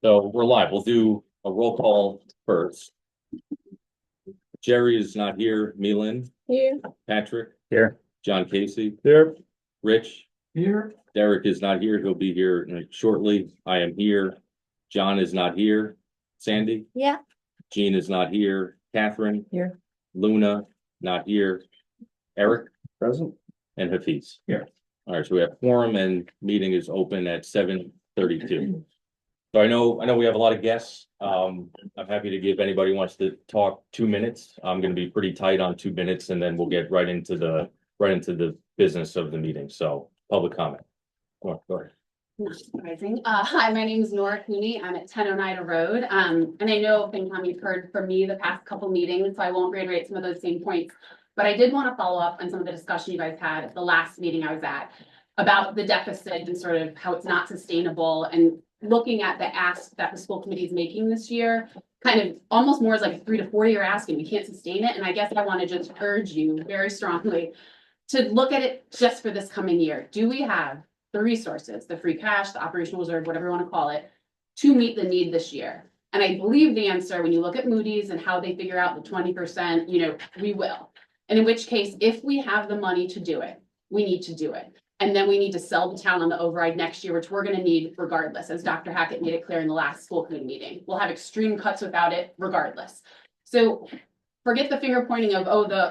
So we're live. We'll do a roll call first. Jerry is not here. Milan. Here. Patrick. Here. John Casey. Here. Rich. Here. Derek is not here. He'll be here shortly. I am here. John is not here. Sandy. Yeah. Jean is not here. Catherine. Here. Luna, not here. Eric. Present. And Hafiz. Here. All right, so we have quorum and meeting is open at 7:32. So I know we have a lot of guests. I'm happy to give anybody who wants to talk 2 minutes. I'm going to be pretty tight on 2 minutes and then we'll get right into the business of the meeting. So public comment. Go ahead. Not surprising. Hi, my name is Nora Cooney. I'm at 10 Oneida Road. And I know, FinCom, you've heard from me the past couple meetings, so I won't reiterate some of those same points. But I did want to follow up on some of the discussion you guys had at the last meeting I was at about the deficit and sort of how it's not sustainable, and looking at the ask that the school committee is making this year, kind of almost more as like a 3 to 4 year ask, and we can't sustain it. And I guess I want to just urge you very strongly to look at it just for this coming year. Do we have the resources, the free cash, the operational reserve, whatever you want to call it, to meet the need this year? And I believe the answer, when you look at Moody's and how they figure out the 20%, we will. And in which case, if we have the money to do it, we need to do it. And then we need to sell the town on the override next year, which we're going to need regardless, as Dr. Hackett made it clear in the last school committee meeting. We'll have extreme cuts without it regardless. So forget the finger pointing of,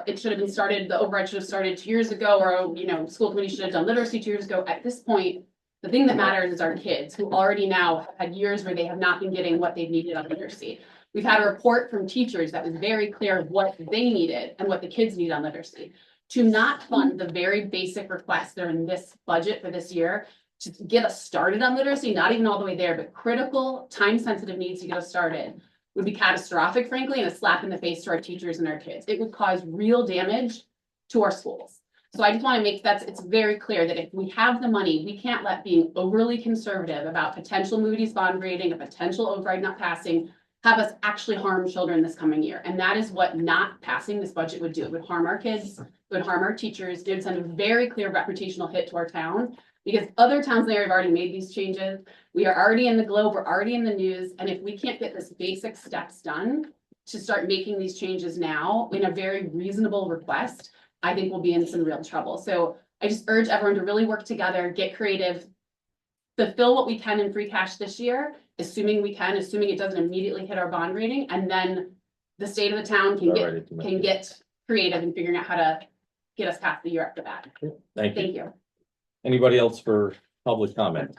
it should have been started, the override should have started 2 years ago, or, school committee should have done literacy 2 years ago. At this point, the thing that matters is our kids, who already now have had years where they have not been getting what they've needed on literacy. We've had a report from teachers that was very clear of what they needed and what the kids need on literacy. To not fund the very basic requests that are in this budget for this year to get us started on literacy, not even all the way there, but critical, time-sensitive needs to get us started, would be catastrophic, frankly, and a slap in the face to our teachers and our kids. It would cause real damage to our schools. So I just want to make it's very clear that if we have the money, we can't let being overly conservative about potential Moody's bond rating, a potential override not passing, have us actually harm children this coming year. And that is what not passing this budget would do. It would harm our kids, it would harm our teachers, it would send a very clear reputational hit to our town, because other towns there have already made these changes. We are already in the globe, we're already in the news. And if we can't get this basic steps done to start making these changes now in a very reasonable request, I think we'll be in some real trouble. So I just urge everyone to really work together, get creative, fulfill what we can in free cash this year, assuming it doesn't immediately hit our bond rating, and then the state of the town can get creative in figuring out how to get us past the year after that. Thank you. Thank you. Anybody else for public comment?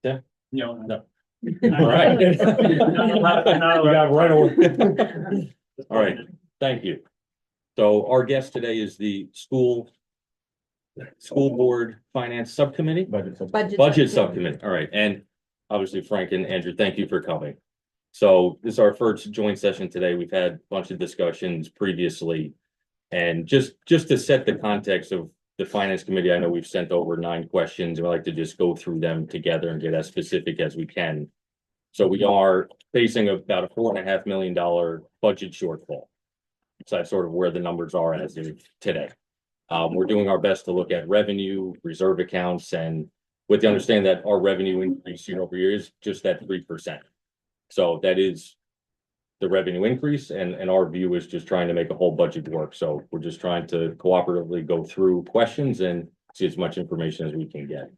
Yeah. No. All right. We got right away. All right, thank you. So our guest today is the school board finance subcommittee. Budget subcommittee. All right. And obviously Frank and Andrew, thank you for coming. So this is our first joint session today. We've had a bunch of discussions previously. And just to set the context of the finance committee, I know we've sent over 9 questions and we like to just go through them together and get as specific as we can. So we are facing about a $4.5 million budget shortfall. So that's sort of where the numbers are as of today. We're doing our best to look at revenue, reserve accounts, and with the understanding that our revenue increase year over year is just at 3%. So that is the revenue increase, and our view is just trying to make a whole budget work. So we're just trying to cooperatively go through questions and see as much information as we can get.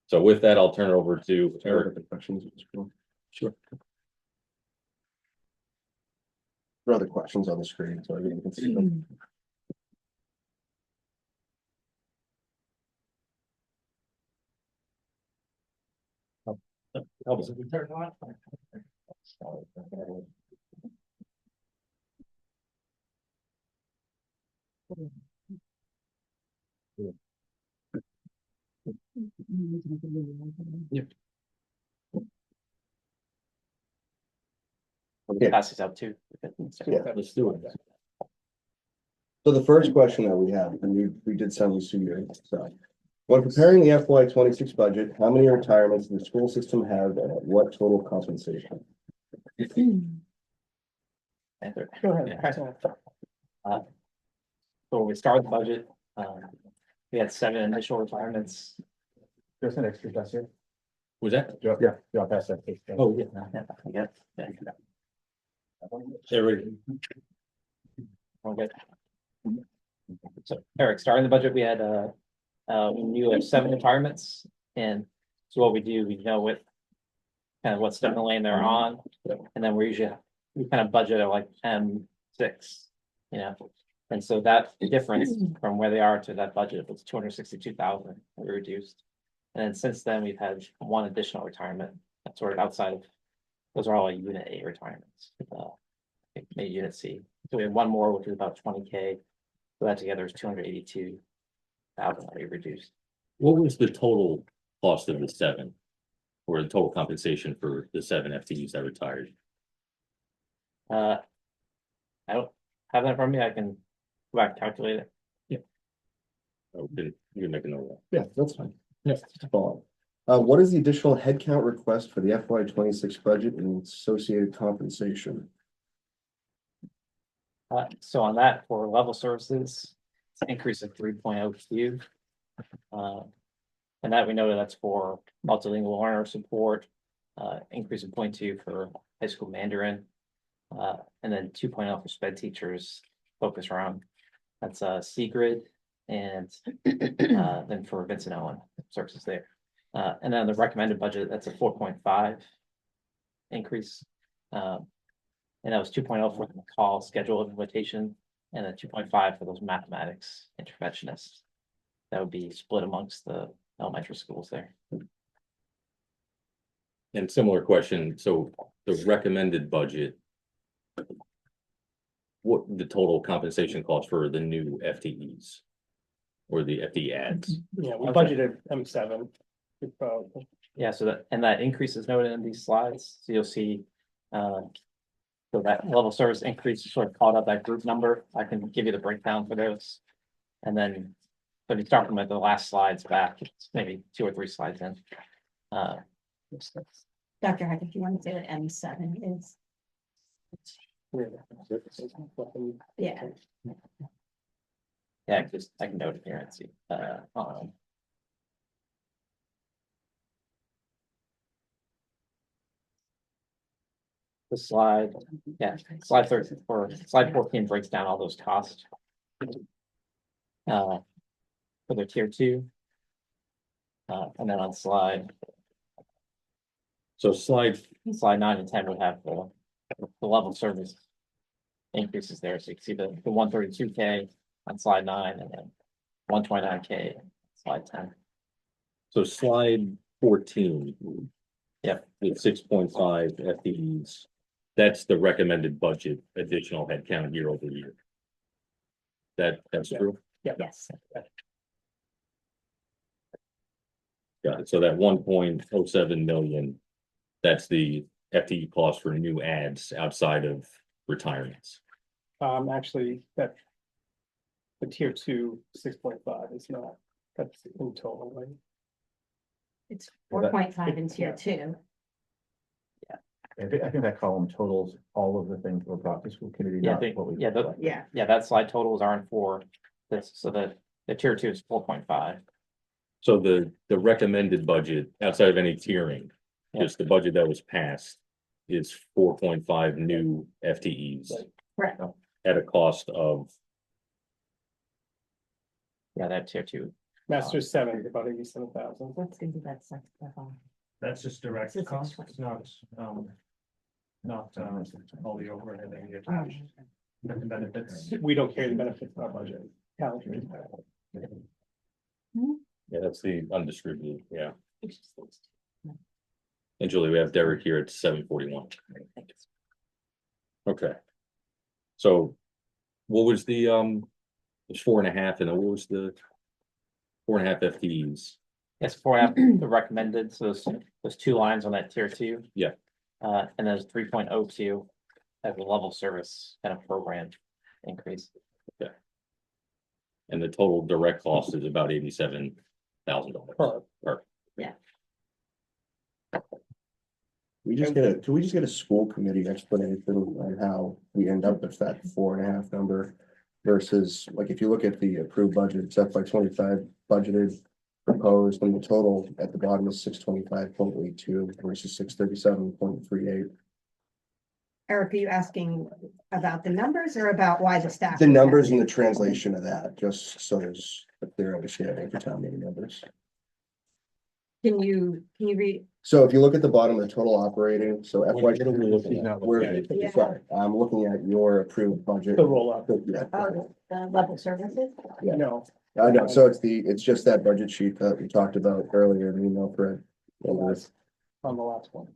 So with that, I'll turn it over to Eric. Sure. There are other questions on the screen, so everyone can see them. Okay. Pass this out too. Yeah. Let's do it. So the first question that we have, and we did send these to you, so. When preparing the FY26 budget, how many retirements does the school system have and at what total compensation? Go ahead. So we start the budget. We had 7 initial retirements. There's an extra, Was that? Yeah, yeah, pass that. Oh, yeah. Yeah. Everybody, Okay. So Eric, starting the budget, we had we knew of 7 retirements, and so what we do, we know what kind of what step in the lane they're on, and then we kind of budget at like M6, you know. And so that difference from where they are to that budget was 262,000 we reduced. And then since then, we've had 1 additional retirement that's sort of outside of, those are all unit A retirements. Maybe unit C. So we have 1 more, which is about 20K. So that together is 282,000 that we reduced. what was the total cost of the 7? Or the total compensation for the 7 FTEs that retired? I don't have that from me. I can go back and calculate it. Oh, you can make a note of that. Yeah, that's fine. Yeah. Follow. What is the additional headcount request for the FY 26 budget and associated compensation? So on that, for level services, it's an increase of 3.02. And that we know that's for multilingual learner support, increase of 0.2 for high school Mandarin, and then 2.0 for sped teachers, focus around, that's Seagrid, and then for Vincent Owen services there. And then the recommended budget, that's a 4.5 increase. And that was 2.0 for the call schedule implementation, and then 2.5 for those mathematics interventionists. That would be split amongst the elementary schools there. And similar question, so the recommended budget. What the total compensation cost for the new FTEs? Or the FTE ads? Yeah, we Okay. budgeted M7. Yeah, so that increase is noted in these slides, so you'll see. So that level service increase is sort of called out that group number. I can give you the breakdown for those. And then, so if you start from the last slides back, it's maybe 2 or 3 slides in. Dr. Hack, if you want to say what M7 is, yeah. Yeah, I can note it here and see. The slide, yeah, slide 13 or slide 14 breaks down all those costs. For the tier 2. And then on slide So slide, 9 and 10 would have the level service increases there. So you can see the 132K on slide 9 and then 129K slide 10. so slide 14. Yep. With 6.5 FTEs. That's the recommended budget, additional headcount year over year. That's true. Yes. Got it. So that 1.07 million, that's the FTE cost for new ads outside of retirements. Actually, that. The tier 2, 6.5 is not, that's in total, right? It's 4.5 in tier 2. I think that column totals all of the things we're brought to school committee. Yeah, not what we- Yeah. Yeah, that slide totals aren't for this, so the tier 2 is 4.5. So the recommended budget outside of any tiering, Yeah. just the budget that was passed is 4.5 new FTEs Correct. at a cost of, Yeah, that tier 2. Master 7 is about 87,000. What's gonna be that second? That's just direct This is costs, twenty. it's not all the overhead that you Oh, attach, and benefits. We don't carry the benefits in our budget. Calendar. yeah, that's the undistributed, yeah. And Julie, we have Derek here at 741. Okay. So what was the, it's 4.5, and then what was the 4.5 FTEs? Yes, 4.5, the recommended, so those 2 lines on that tier 2. Yeah. And there's 3.02 as a level service kind of program increase. And the total direct cost is about $87,000. Can we just get a school committee explanation on how we end up with that 4.5 number? Versus, like, if you look at the approved budget, it's FY 25 budgeted proposed, and the total at the bottom is 625.82 versus 637.38. Eric, are you asking about the numbers or about why the staff? The numbers and the translation of that, just so there's a clear understanding for town meeting numbers. Can you read? So if you look at the bottom of the total operating, so FY. What are we looking at? Yeah. Sorry, I'm looking at your approved budget. The roll up, Yeah, Oh, the level services? Yeah. no, I know, so it's just that budget sheet that we talked about earlier, the email thread. on the last one.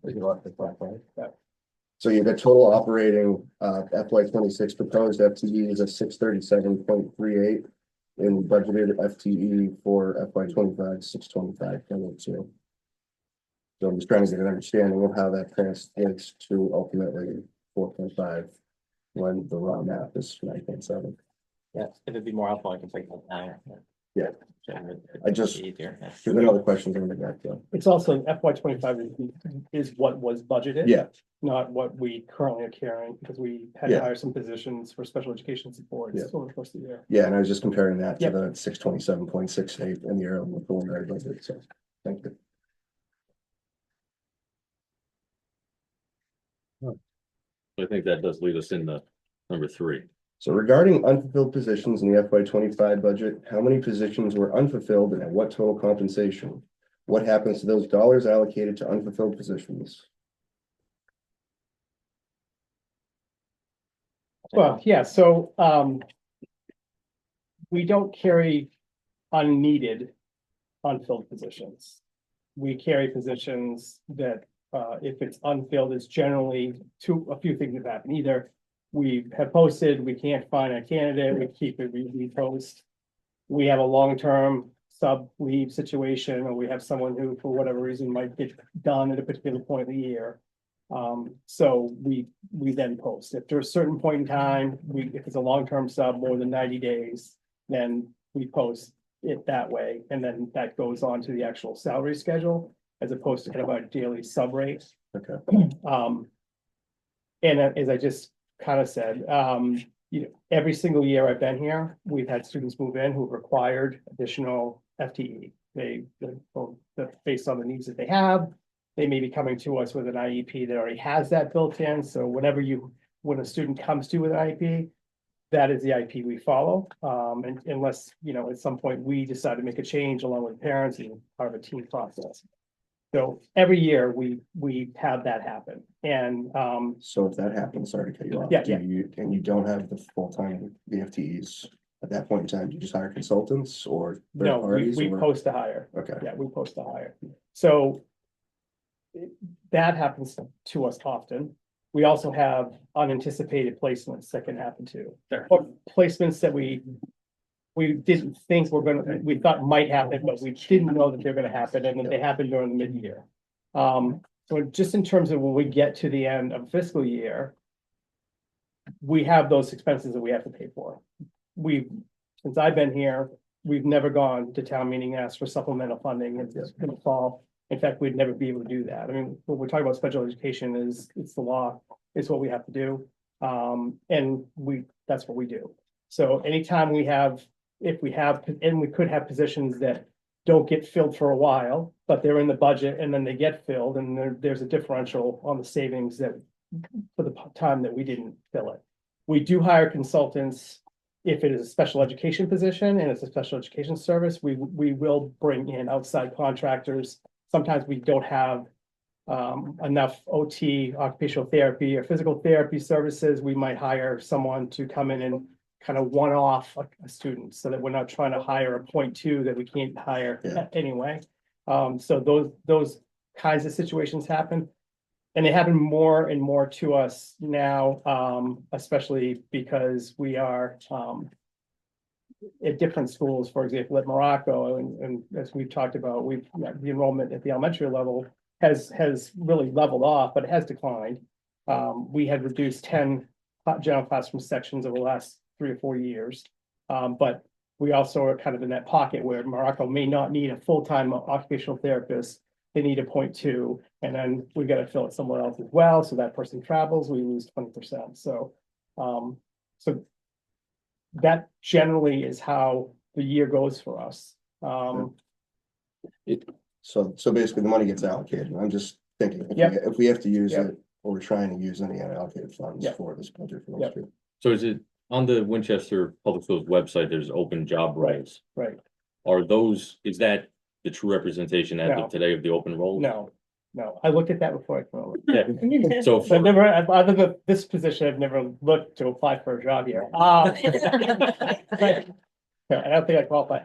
So you've got total operating, FY 26 proposed FTE is a 637.38. And budgeted FTE for FY 25, 625.82. So I'm just trying to get an understanding of how that translates to ultimately 4.5. When the raw math is 9.7. Yeah, if it'd be more helpful, I can take that now. Yeah. I just- Easier, yeah. There's another question in the back though. It's also FY 25 is what was budgeted. Yeah, Not what we currently are carrying, because we had to Yeah. hire some positions for special education supports Yeah. over the course of the year. yeah, and I was just comparing that to Yep. the 627.68 in the earlier preliminary budget, so thank you. I think that does lead us into number 3. So regarding unfulfilled positions in the FY 25 budget, how many positions were unfulfilled and at what total compensation? What happens to those dollars allocated to unfulfilled positions? Well, yeah, so, we don't carry unneeded unfilled positions. We carry positions that, if it's unfilled, it's generally a few things have happened. Either we have posted, we can't find a candidate, we keep it, we post. We have a long-term sub leave situation, or we have someone who, for whatever reason, might get done at a particular point in the year. So we then post. If there's a certain point in time, if it's a long-term sub, more than 90 days, then we post it that way, and then that goes on to the actual salary schedule, as opposed to kind of our daily sub rate. Okay, And as I just kind of said, every single year I've been here, we've had students move in who've required additional FTE. Based on the needs that they have, they may be coming to us with an IEP that already has that built in. So when a student comes to with an IEP, that is the IEP we follow. And unless, at some point we decide to make a change along with parents and part of a team process. So every year we have that happen. And so if that happens, sorry to cut you off. Yeah, And you don't have the full-time, the FTEs, at that point in time, do you just hire consultants or? third no, parties, we or- post to hire. Okay, Yeah, we post to hire. So that happens to us often. We also have unanticipated placements that can happen too. Or placements that we didn't think we thought might happen, but we didn't know that they're gonna happen, and then they happen during the mid-year. So just in terms of when we get to the end of fiscal year, we have those expenses that we have to pay for. Since I've been here, we've never gone to town meeting and asked for supplemental funding in the fall. In fact, we'd never be able to do that. I mean, when we're talking about special education, it's the law, it's what we have to do. And that's what we do. So anytime if we have, and we could have positions that don't get filled for a while, but they're in the budget and then they get filled, and there's a differential on the savings that for the time that we didn't fill it. We do hire consultants. If it is a special education position and it's a special education service, we will bring in outside contractors. Sometimes we don't have enough OT, occupational therapy or physical therapy services. We might hire someone to come in and kind of one-off a student, so that we're not trying to hire a 0.2 that we can't hire anyway. So those kinds of situations happen. And they happen more and more to us now, especially because we are at different schools. For example, at Morocco, and as we've talked about, the enrollment at the elementary level has really leveled off, but it has declined. We had reduced 10 general classroom sections over the last 3 or 4 years. But we also are kind of in that pocket where Morocco may not need a full-time occupational therapist. They need a 0.2, and then we got to fill it somewhere else as well. So that person travels, we lose 20%. So that generally is how the year goes for us. So basically the money gets allocated. I'm just thinking, Yep. if we have to use Yep. it, or we're trying to use any unallocated funds Yep. for this budget for Yep. next year. So is it on the Winchester Public Schools website, there's open job roles? Right, Are those, is that the true representation as No. of today of the open roles? no, I looked at that before I came over. Yeah, so So I've never, other than this position, I've never looked to apply for a job here. But, no, I don't think I qualify.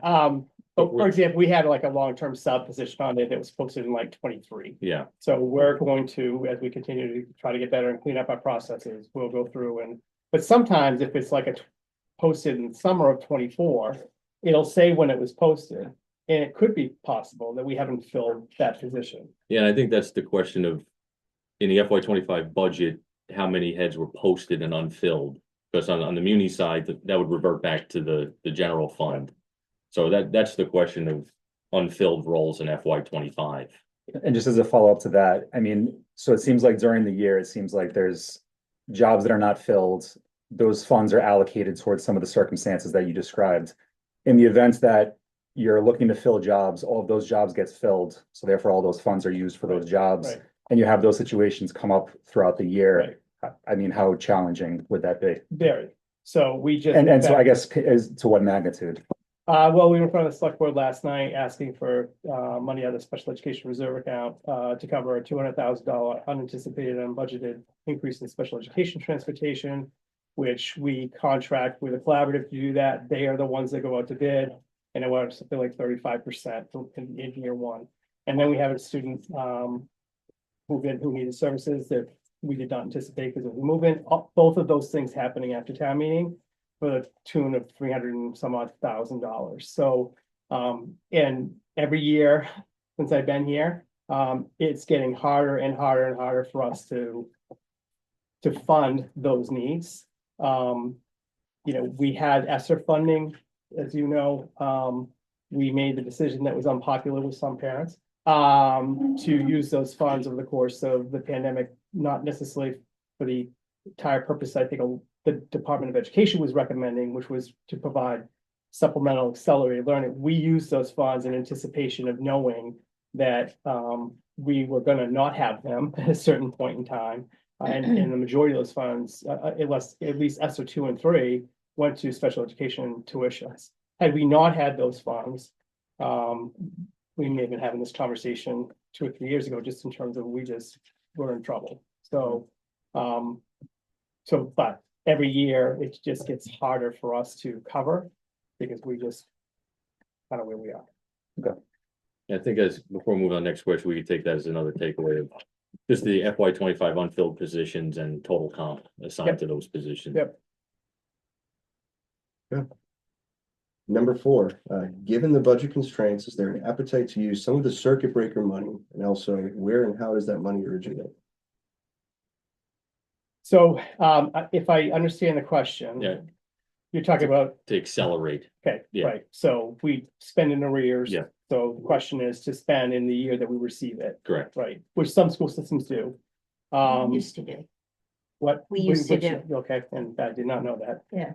But for example, we had like a long-term sub position on it that was posted in like 23. yeah, So we're going to, as we continue to try to get better and clean up our processes, we'll go through but sometimes if it's like posted in summer of 24, it'll say when it was posted. And it could be possible that we haven't filled that position. yeah, and I think that's the question of, in the FY 25 budget, how many heads were posted and unfilled? Because on the muni side, that would revert back to the general fund. So that's the question of unfilled roles in FY 25. And just as a follow-up to that, I mean, so it seems like during the year, it seems like there's jobs that are not filled. Those funds are allocated towards some of the circumstances that you described. In the event that you're looking to fill jobs, all of those jobs gets filled. So therefore, all those funds are used for those jobs. Right. And you have those situations come up throughout the year. Right. I mean, how challenging would that be? Very. So we just. And so I guess is to what magnitude? Well, we were in front of the select board last night asking for money out of the special education reserve account to cover a $200,000 unanticipated and unbudgeted increase in special education transportation, which we contract with a collaborative to do that. They are the ones that go out to bid, and it was something like 35% in year one. And then we have a student who needed services that we did not anticipate because of the movement. Both of those things happening after town meeting, for the tune of 300 and some odd $1,000. So, and every year since I've been here, it's getting harder and harder and harder for us to fund those needs. We had ESSER funding, as you know, we made the decision that was unpopular with some parents to use those funds over the course of the pandemic, not necessarily for the entire purpose, I think, the Department of Education was recommending, which was to provide supplemental accelerated learning. We used those funds in anticipation of knowing that we were going to not have them at a certain point in time. And the majority of those funds, at least ESSER 2 and 3, went to special education tuitions. Had we not had those funds, we may have been having this conversation 2 or 3 years ago, just in terms of we just were in trouble. So, but every year it just gets harder for us to cover because we just kind of where we are. I think before we move on to the next question, we could take that as another takeaway of just the FY 25 unfilled positions and total comp assigned to those positions. Yep. Number 4, given the budget constraints, is there an appetite to use some of the circuit breaker money? And also, where and how does that money originate? So if I understand the question. Yeah. You're talking about, To accelerate. okay, Yeah. right, so we spend in arrears. Yeah. So the question is to spend in the year that we receive it, Correct. right, which some school systems do. Used to do. What? We used to do. Okay, and I did not know that. Yeah.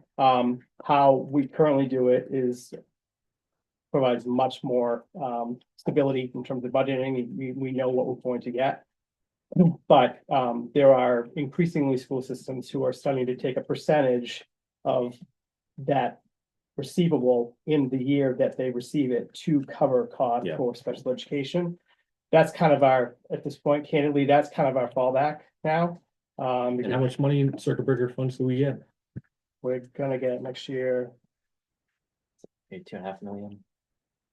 How we currently do it is provides much more stability in terms of budgeting. We know what we're going to get. But there are increasingly school systems who are starting to take a percentage of that receivable in the year that they receive it to cover cost Yeah. for special education. That's kind of at this point, candidly, that's kind of our fallback now. And how much money in circuit breaker funds do we get? We're gonna get next year. Maybe 2.5 million.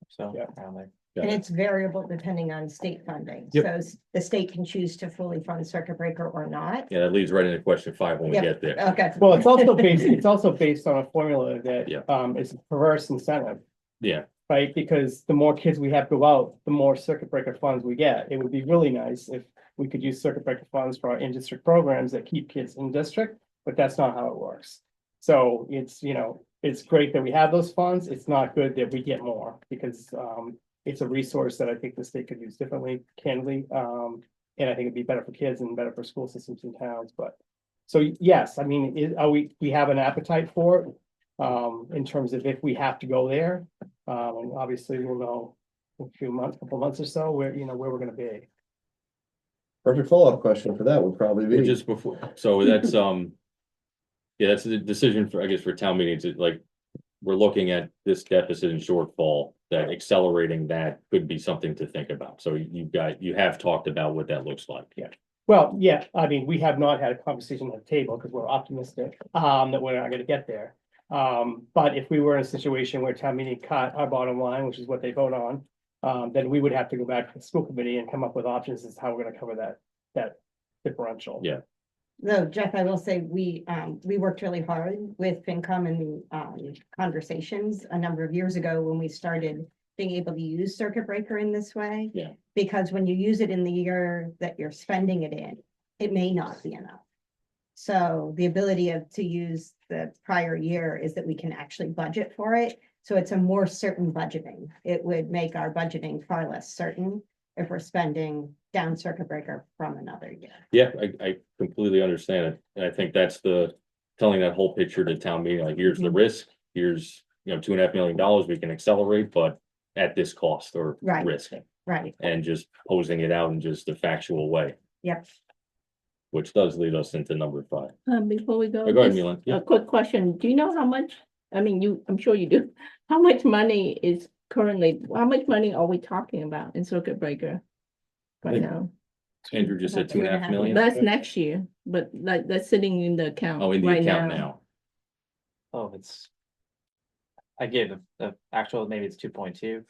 So, Yeah. around there. And it's variable depending on state funding. Yep. So the state can choose to fully fund circuit breaker or not. Yeah, that leads right into question 5 when we Yep. get there. Okay. Well, it's also based on a formula that Yeah. is a perverse incentive, Yeah, right? Because the more kids we have go out, the more circuit breaker funds we get. It would be really nice if we could use circuit breaker funds for our in-district programs that keep kids in district, but that's not how it works. So it's great that we have those funds. It's not good that we get more because it's a resource that I think the state could use differently, candidly. And I think it'd be better for kids and better for school systems and towns, but. So yes, I mean, we have an appetite for it, in terms of if we have to go there, and obviously we'll know few months, couple months or so, where, where we're gonna be. Perfect follow-up question for that would probably Well, be, just before, so that's, yeah, that's the decision for, I guess, for town meetings, like, we're looking at this deficit and shortfall, that accelerating that could be something to think about. So you have talked about what that looks like. Yeah. Well, yeah, I mean, we have not had a conversation at the table because we're optimistic, that we're not gonna get there. But if we were in a situation where town meeting cut our bottom line, which is what they vote on, then we would have to go back to the school committee and come up with options as to how we're gonna cover that differential. Yeah. No, Jeff, I will say, we worked really hard with FinCom and, conversations a number of years ago when we started being able to use circuit breaker in this way. Yeah. Because when you use it in the year that you're spending it in, it may not be enough. So the ability to use the prior year is that we can actually budget for it. So it's a more certain budgeting. It would make our budgeting far less certain if we're spending down circuit breaker from another year. Yeah, I completely understand it. And I think that's telling that whole picture to town meeting, like, here's the risk, here's, $2.5 million we can accelerate, but at this cost or Right. risk. Right, And just posing it out in just a factual way, yep. which does lead us into number 5. Before we go, Go ahead, just Milan. Yeah. a quick question. Do you know how much, I mean, I'm sure you do. How much money is currently, how much money are we talking about in circuit breaker right now? Andrew just said About 2.5 million. That's next year, but like that's sitting in the account Oh, in the right account now. now. Oh, I gave the actual, maybe it's 2.2.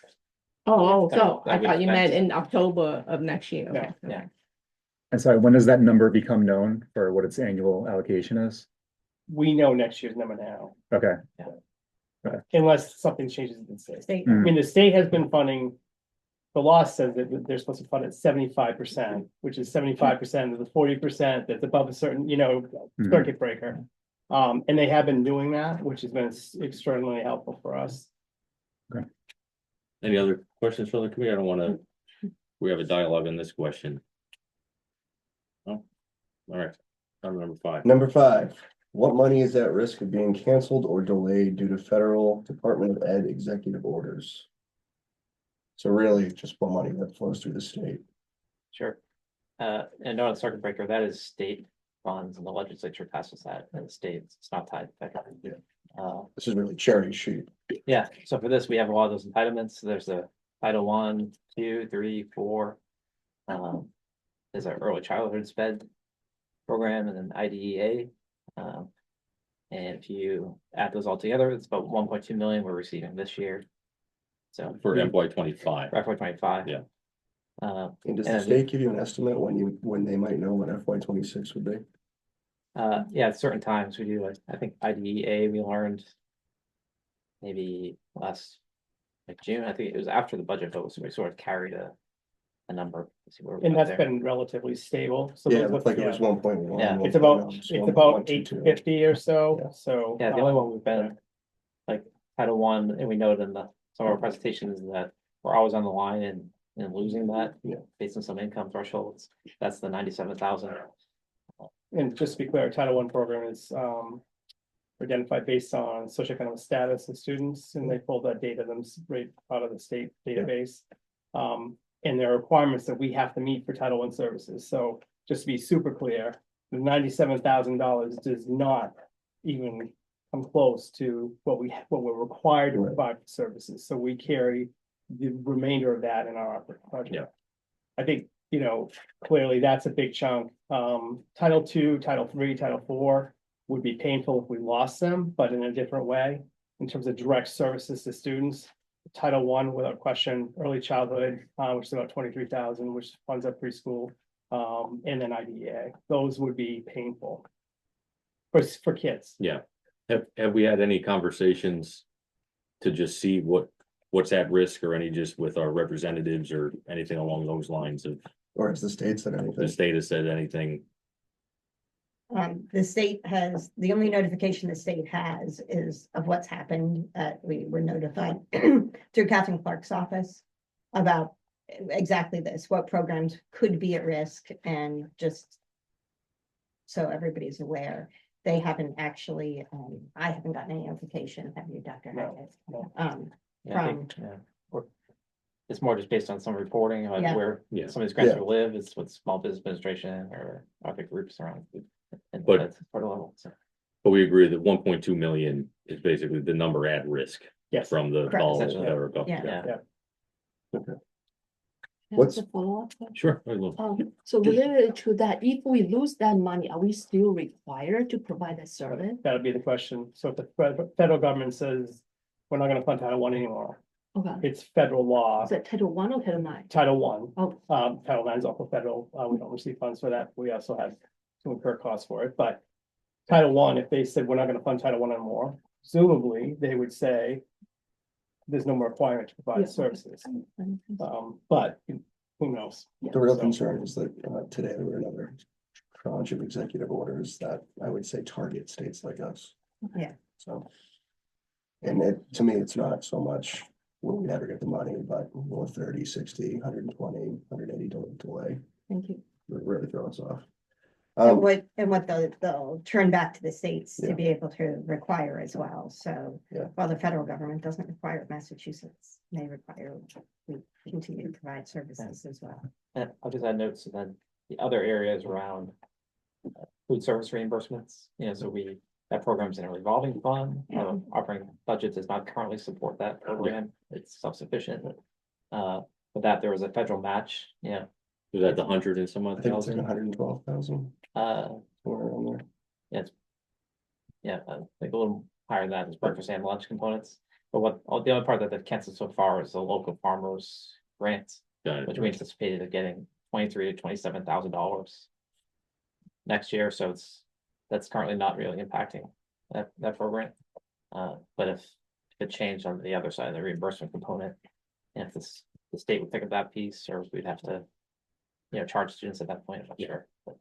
Oh, That- so that I we thought you meant spent. in October of next year. No, Okay. yeah. And so when does that number become known for what its annual allocation is? We know next year's number now, Okay, unless something changes in the state. State, I mean, the state has been funding. The law says that they're supposed to fund it 75%, which is 75% of the 40% that's above a certain, Mhm. circuit breaker. And they have been doing that, which has been extremely helpful for us. Any other questions from the committee? I don't want we have a dialogue in this question. Oh, all right. Item number 5. number 5, what money is at risk of being canceled or delayed due to federal Department of Ed executive orders? So really, just what money that flows through the state. Sure. And no, circuit breaker, that is state funds, and the legislature passes that in the states. It's not tied. Yeah. Uh, This is really cherry sheet. yeah, so for this, we have a lot of those entitlements. There's a Title 1, 2, 3, 4. There's an early childhood sped program and an IDEA. And if you add those all together, it's about 1.2 million we're receiving this year. So For FY25. FY 25. Yeah. And does the And- state give you an estimate when they might know what FY26 would be? Yeah, at certain times we do, like, I think IDEA, we learned maybe last, like June, I think it was after the budget vote, so we sort of carried a number. to see where we And went that's there. been relatively stable. So Yeah, it those looked are- like it was yeah. 1.1. Yeah. It's about 850 or so, Yeah. so. Yeah, the only one we've been, like, Title 1, and we noted in some of our presentations that we're always on the line and losing that. Yeah. Based on some income thresholds, that's the 97,000. And just to be clear, Title I program is identified based on socioeconomic status of students, and they pull that data them right out of the state database. And there are requirements that we have to meet for Title I services. So just to be super clear, the $97,000 does not even come close to what we're required to Right. provide for services. So we carry the remainder of that in our operating budget. Yeah. I think, clearly that's a big chunk. Title II, Title III, Title IV would be painful if we lost them, but in a different way. In terms of direct services to students, Title I, without question, early childhood, which is about 23,000, which funds up preschool, and then IDEA, those would be painful. For kids. Yeah. Have we had any conversations to just see what's at risk, or any just with our representatives or anything along those lines of Or has the state said the anything? state has said anything? the state has, the only notification the state has is of what's happened. We were notified through Catherine Clark's office about exactly this, what programs could be at risk, and just so everybody's aware. They haven't actually, I haven't gotten any notification, have you, Dr. No, Hackett? no. Yeah, I From- think, yeah, it's more just based on some reporting of Yeah. where Yeah. some of these grants Yeah. will live, it's with small business administration or other groups around. And But- that's part of level, so. But we agree that 1.2 million is basically the number at risk Yes. from the Correct. call of Essentially. federal government. Yeah. What's- That's a follow-up question. Sure. I will. So related to that, if we lose that money, are we still required to provide that service? That'll be the question. So if the federal government says, we're not gonna fund Title I anymore, Okay, it's federal law, is that Title I or Title IX? Title I. Oh, Title IX is also federal, we don't receive funds for that, we also have to incur costs for it, but. Title I, if they said we're not gonna fund Title I anymore, presumably they would say. There's no more requirement to yeah, provide okay. services, but who knows? The real So- concern is that today there were another tranche of executive orders that I would say target states like us. Yeah. So. And it, to me, it's not so much, will we never get the money, but will 30, 60, 120, 180 delay, Thank you. really throw us off. And what they'll turn back to the states Yeah. to be able to require as well, so. Yeah. While the federal government doesn't require it, Massachusetts may require, we continue to provide services as well. And I'll just add notes to then the other areas around. Food service reimbursements, so that program's in a revolving fund, operating budget does not currently support that program, it's self-sufficient. But that there was a federal match, Was that the 100 and some I odd think it's like thousand? 112,000, somewhere around there. I think a little higher than that is breakfast and lunch components. But the other part that they've canceled so far is the local farmers grants, Got which it. we anticipated of getting $23,000 to $27,000. Next year, so that's currently not really impacting that program. But if it changed on the other side, the reimbursement component, and if the state would pick up that piece, or we'd have to. Charge students at that point, I'm not sure. But,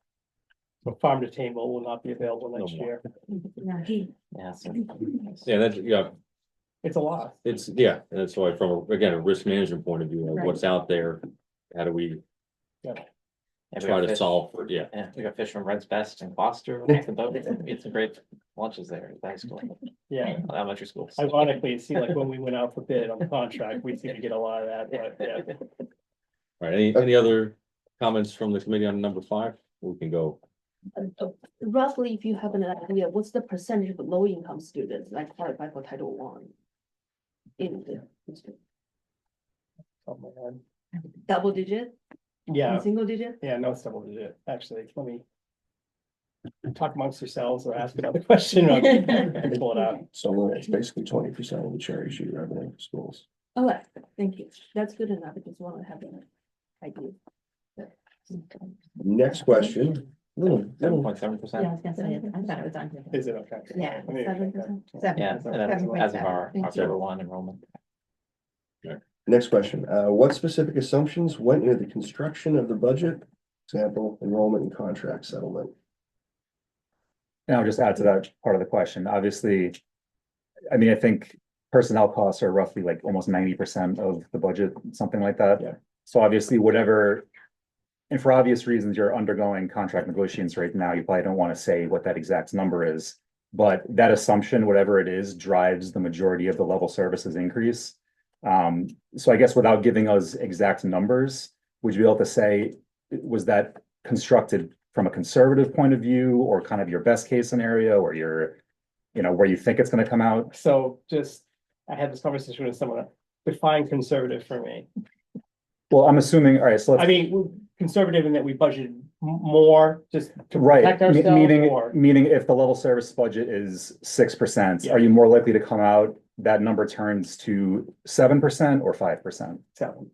So farm to table will not be available next more. year, yeah, so. Yeah, that's, yeah, it's a lot. it's, yeah, and that's why from, again, a risk management point of view, like what's out there, how do we Yeah, we try got to fish- solve for, yeah. Yeah, we got fish from Red's Best and Gloucester, we get some great lunches there at the high school, Yeah, elementary schools. ironically, it seemed like when we went out for bid on the contract, we seemed to get a lot of that, but yeah. All right, any other comments from the committee on number 5? We can go. Roughly, if you have an idea, what's the percentage of low-income students that qualify for Title I? In the district? Oh my God. Double digit, Yeah, single digit? yeah, no, it's double digit, actually, let me. Talk amongst yourselves or ask another question, I can pull it out. So it's basically 20% of the cherry sheet revenue for schools. All right, thank you. That's good enough. I just want to have an idea. Next question. 7.7%. Yeah, I was gonna say, I thought it was on. Is it okay? Yeah, I mean, 7%. Yeah, and that's as of our 7.7. October 1 enrollment. Next question, what specific assumptions went into the construction of the budget? Example, enrollment and contract settlement. And I'll just add to that part of the question, obviously. I mean, I think personnel costs are roughly like almost 90% of the budget, something like that. Yeah. So obviously, whatever. And for obvious reasons, you're undergoing contract negotiations right now, you probably don't want to say what that exact number is. But that assumption, whatever it is, drives the majority of the level services increase. So I guess without giving us exact numbers, would you be able to say, was that constructed from a conservative point of view, or kind of your best case scenario, or your, where you think it's going to come out? So I had this conversation with someone, define conservative for me. Well, I'm assuming, all right, so I let's, mean, conservative in that we budgeted more just to right, protect ourselves, or, meaning if the level service budget is 6%, Yeah. are you more likely to come out, that number turns to 7% or 5%? so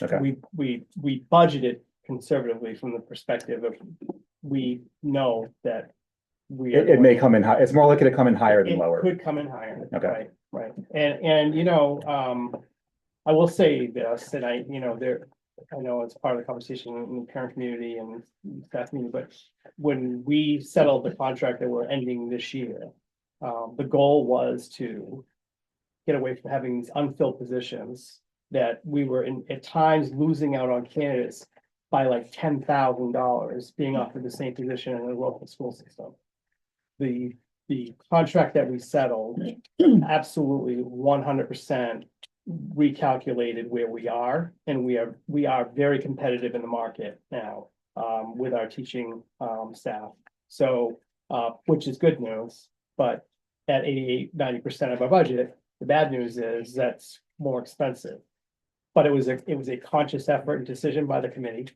Okay, we budgeted conservatively from the perspective of, we know that. it may come in high, it's more likely to come in higher than It lower. could come in higher. Okay. Right, and I will say this, and I know it's part of the conversation in the parent community and staff community, but when we settled the contract that we're ending this year, the goal was to get away from having these unfilled positions that we were at times losing out on candidates by like $10,000 being offered the same position in the local school system. The contract that we settled absolutely 100% recalculated where we are, and we are very competitive in the market now, with our teaching, staff. So, which is good news, but at 88-90% of our budget, the bad news is that's more expensive. But it was a conscious effort and decision by the committee,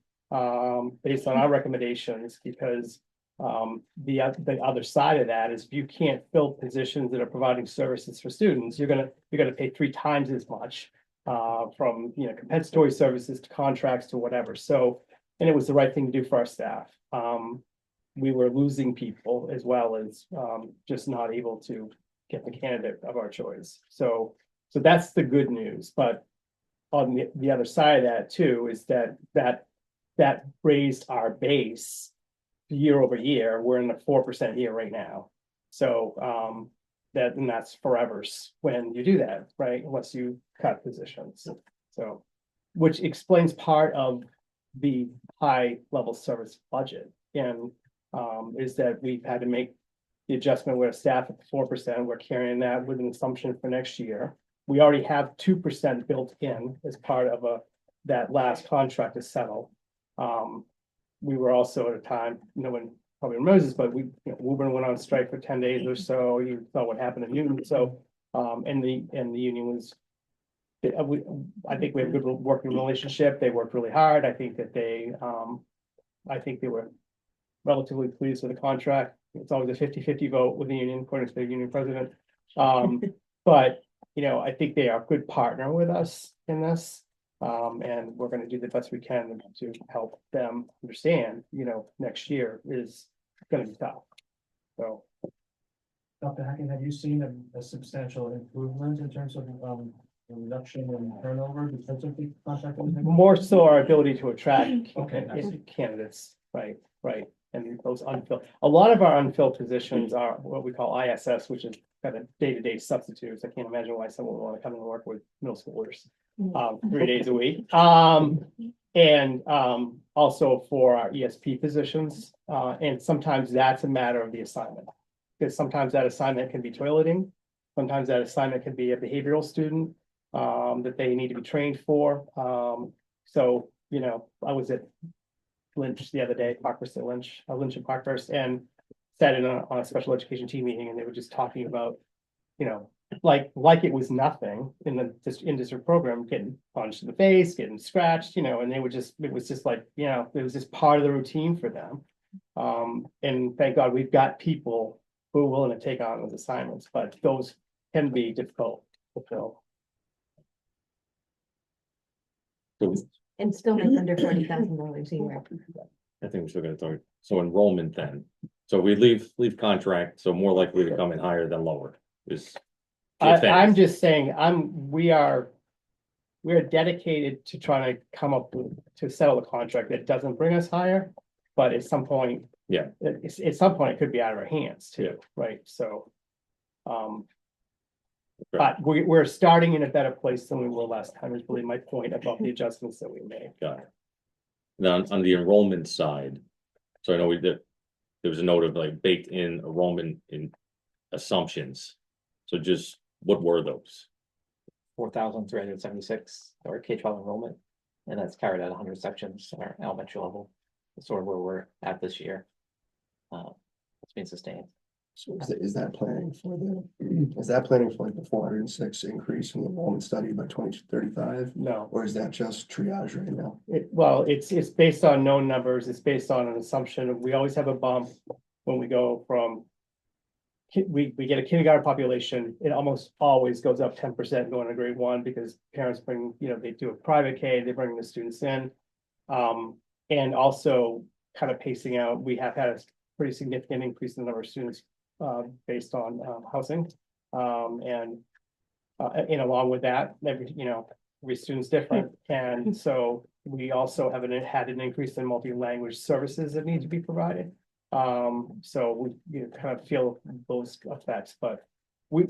based on our recommendations, because the other side of that is if you can't fill positions that are providing services for students, you're gonna pay 3 times as much, from, compensatory services to contracts to whatever. So, and it was the right thing to do for our staff. We were losing people as well as, just not able to get the candidate of our choice. So that's the good news. But on the other side of that too, is that raised our base year over year. We're in the 4% year right now. So, and that's forevers when you do that, right? Unless you cut positions. So, which explains part of the high level service budget, and is that we've had to make the adjustment with staff at 4%. We're carrying that with an assumption for next year. We already have 2% built in as part of that last contract to settle. We were also at a time, no one probably remembers this, but Woburn went on strike for 10 days or so. You saw what happened in Union. So, and the union was, I think we have a good working relationship. They worked really hard. I think that they were relatively pleased with the contract. It's always a 50-50 vote with the union, according to the union president. But, I think they are a good partner with us in this. And we're going to do the best we can to help them understand, next year is going to be tough. So. Dr. Hackett, have you seen a substantial improvement in terms of reduction in turnover because of the contract? More so our ability to attract Okay. candidates, right. And those unfilled, a lot of our unfilled positions are what we call ISS, which is kind of day-to-day substitutes. I can't imagine why someone would want to come and work with middle schoolers 3 days a week. And also for our ESP positions, and sometimes that's a matter of the assignment. Because sometimes that assignment can be toileting, sometimes that assignment can be a behavioral student that they need to be trained for. So, I was at Lynch the other day, Lynch and Parkhurst, and sat in on a special education team meeting, and they were just talking about, like it was nothing in the in-district program, getting punched in the face, getting scratched, and it was just like, it was just part of the routine for them. And thank God we've got people who are willing to take on those assignments, but those can be difficult to fill. So And still make under $40,000 a year. I think we're still gonna talk, so enrollment then, so we leave contract, so more likely to come in higher than lower is. I'm just saying, we're dedicated to trying to come up to settle a contract that doesn't bring us higher, but at some point. Yeah. At some point, it could be out of our hands too, right? So. But we're starting in a better place than we were last time, is really my point about the adjustments that we made. Got it. Now, on the enrollment side, so I know there was a note of like baked in enrollment in assumptions. So just, what were those? 4,376 or K-12 enrollment, and that's carried at 100 sections in our elementary level. That's sort of where we're at this year. It's been sustained. So is that planning for like the 406 increase in the enrollment study by 2035? No, Or is that just triage right now? it's based on known numbers. It's based on an assumption. We always have a bump when we go from. We get a kindergarten population, it almost always goes up 10% going to grade 1 because parents bring, they do a private K, they bring the students in. And also kind of pacing out, we have had a pretty significant increase in the number of students based on housing. And along with that, every student's different. And so we also have had an increase in multi-language services that need to be provided. So we kind of feel those effects, but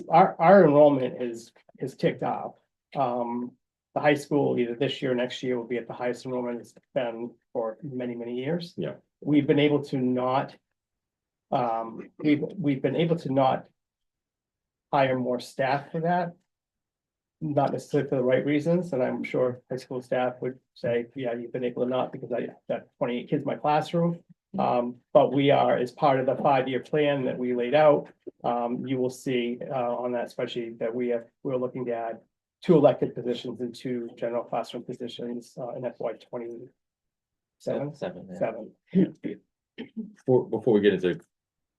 our enrollment is ticked up. The high school, either this year or next year, will be at the highest enrollment it's been for many, many years. Yeah. We've been able to not we've been able to not hire more staff for that. not necessarily for the right reasons, and I'm sure high school staff would say, yeah, you've been able to not because I got 28 kids in my classroom. But we are, as part of the 5-year plan that we laid out, you will see on that spreadsheet that we're looking to add 2 elected positions and 2 general classroom positions in FY 27. Seven, yeah. Before we get into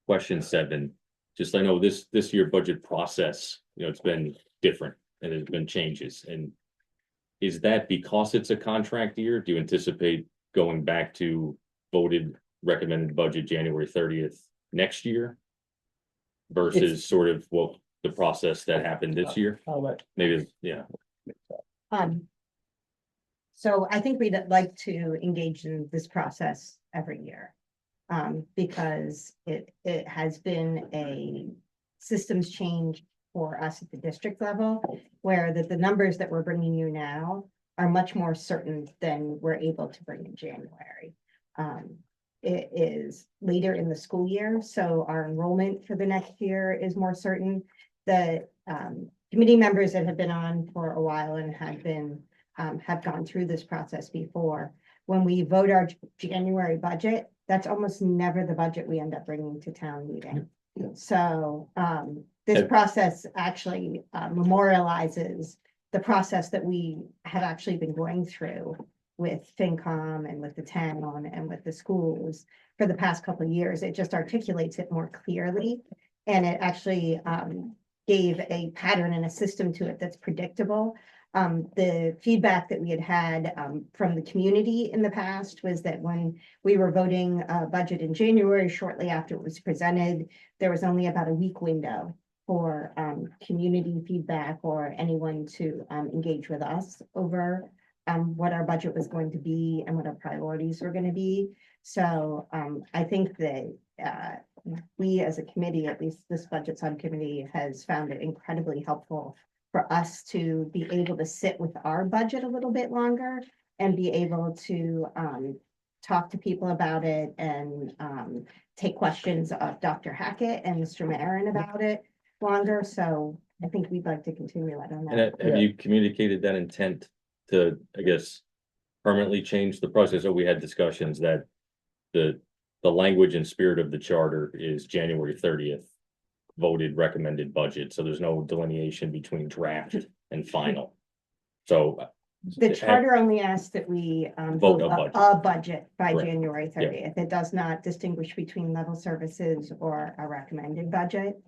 question 7, just I know this year budget process, it's been different and there's been changes. And is that because it's a contract year? Do you anticipate going back to voted recommended budget January 30th next year? Versus sort of what the process that happened this year? Maybe, yeah. So I think we'd like to engage in this process every year. Because it has been a systems change for us at the district level, where the numbers that we're bringing you now are much more certain than we're able to bring in January. It is later in the school year, so our enrollment for the next year is more certain. The committee members that have been on for a while and have gone through this process before. When we vote our January budget, that's almost never the budget we end up bringing to town meeting. So this process actually memorializes the process that we have actually been going through with FinCom and with the town and with the schools for the past couple of years. It just articulates it more clearly, and it actually gave a pattern and a system to it that's predictable. The feedback that we had from the community in the past was that when we were voting budget in January, shortly after it was presented, there was only about a week window for community feedback or anyone to engage with us over what our budget was going to be and what our priorities were going to be. So I think that we as a committee, at least this budget subcommittee, has found it incredibly helpful for us to be able to sit with our budget a little bit longer and be able to talk to people about it and take questions of Dr. Hackett and Mr. Marin about it longer. So I think we'd like to continue that on that. And have you communicated that intent to, I guess, permanently change the process? So we had discussions that the language and spirit of the charter is January 30th. Voted recommended budget, so there's no delineation between draft and final. So the charter only asks that we vote a budget by Correct. January 30th. It does not distinguish between level services or a recommended budget.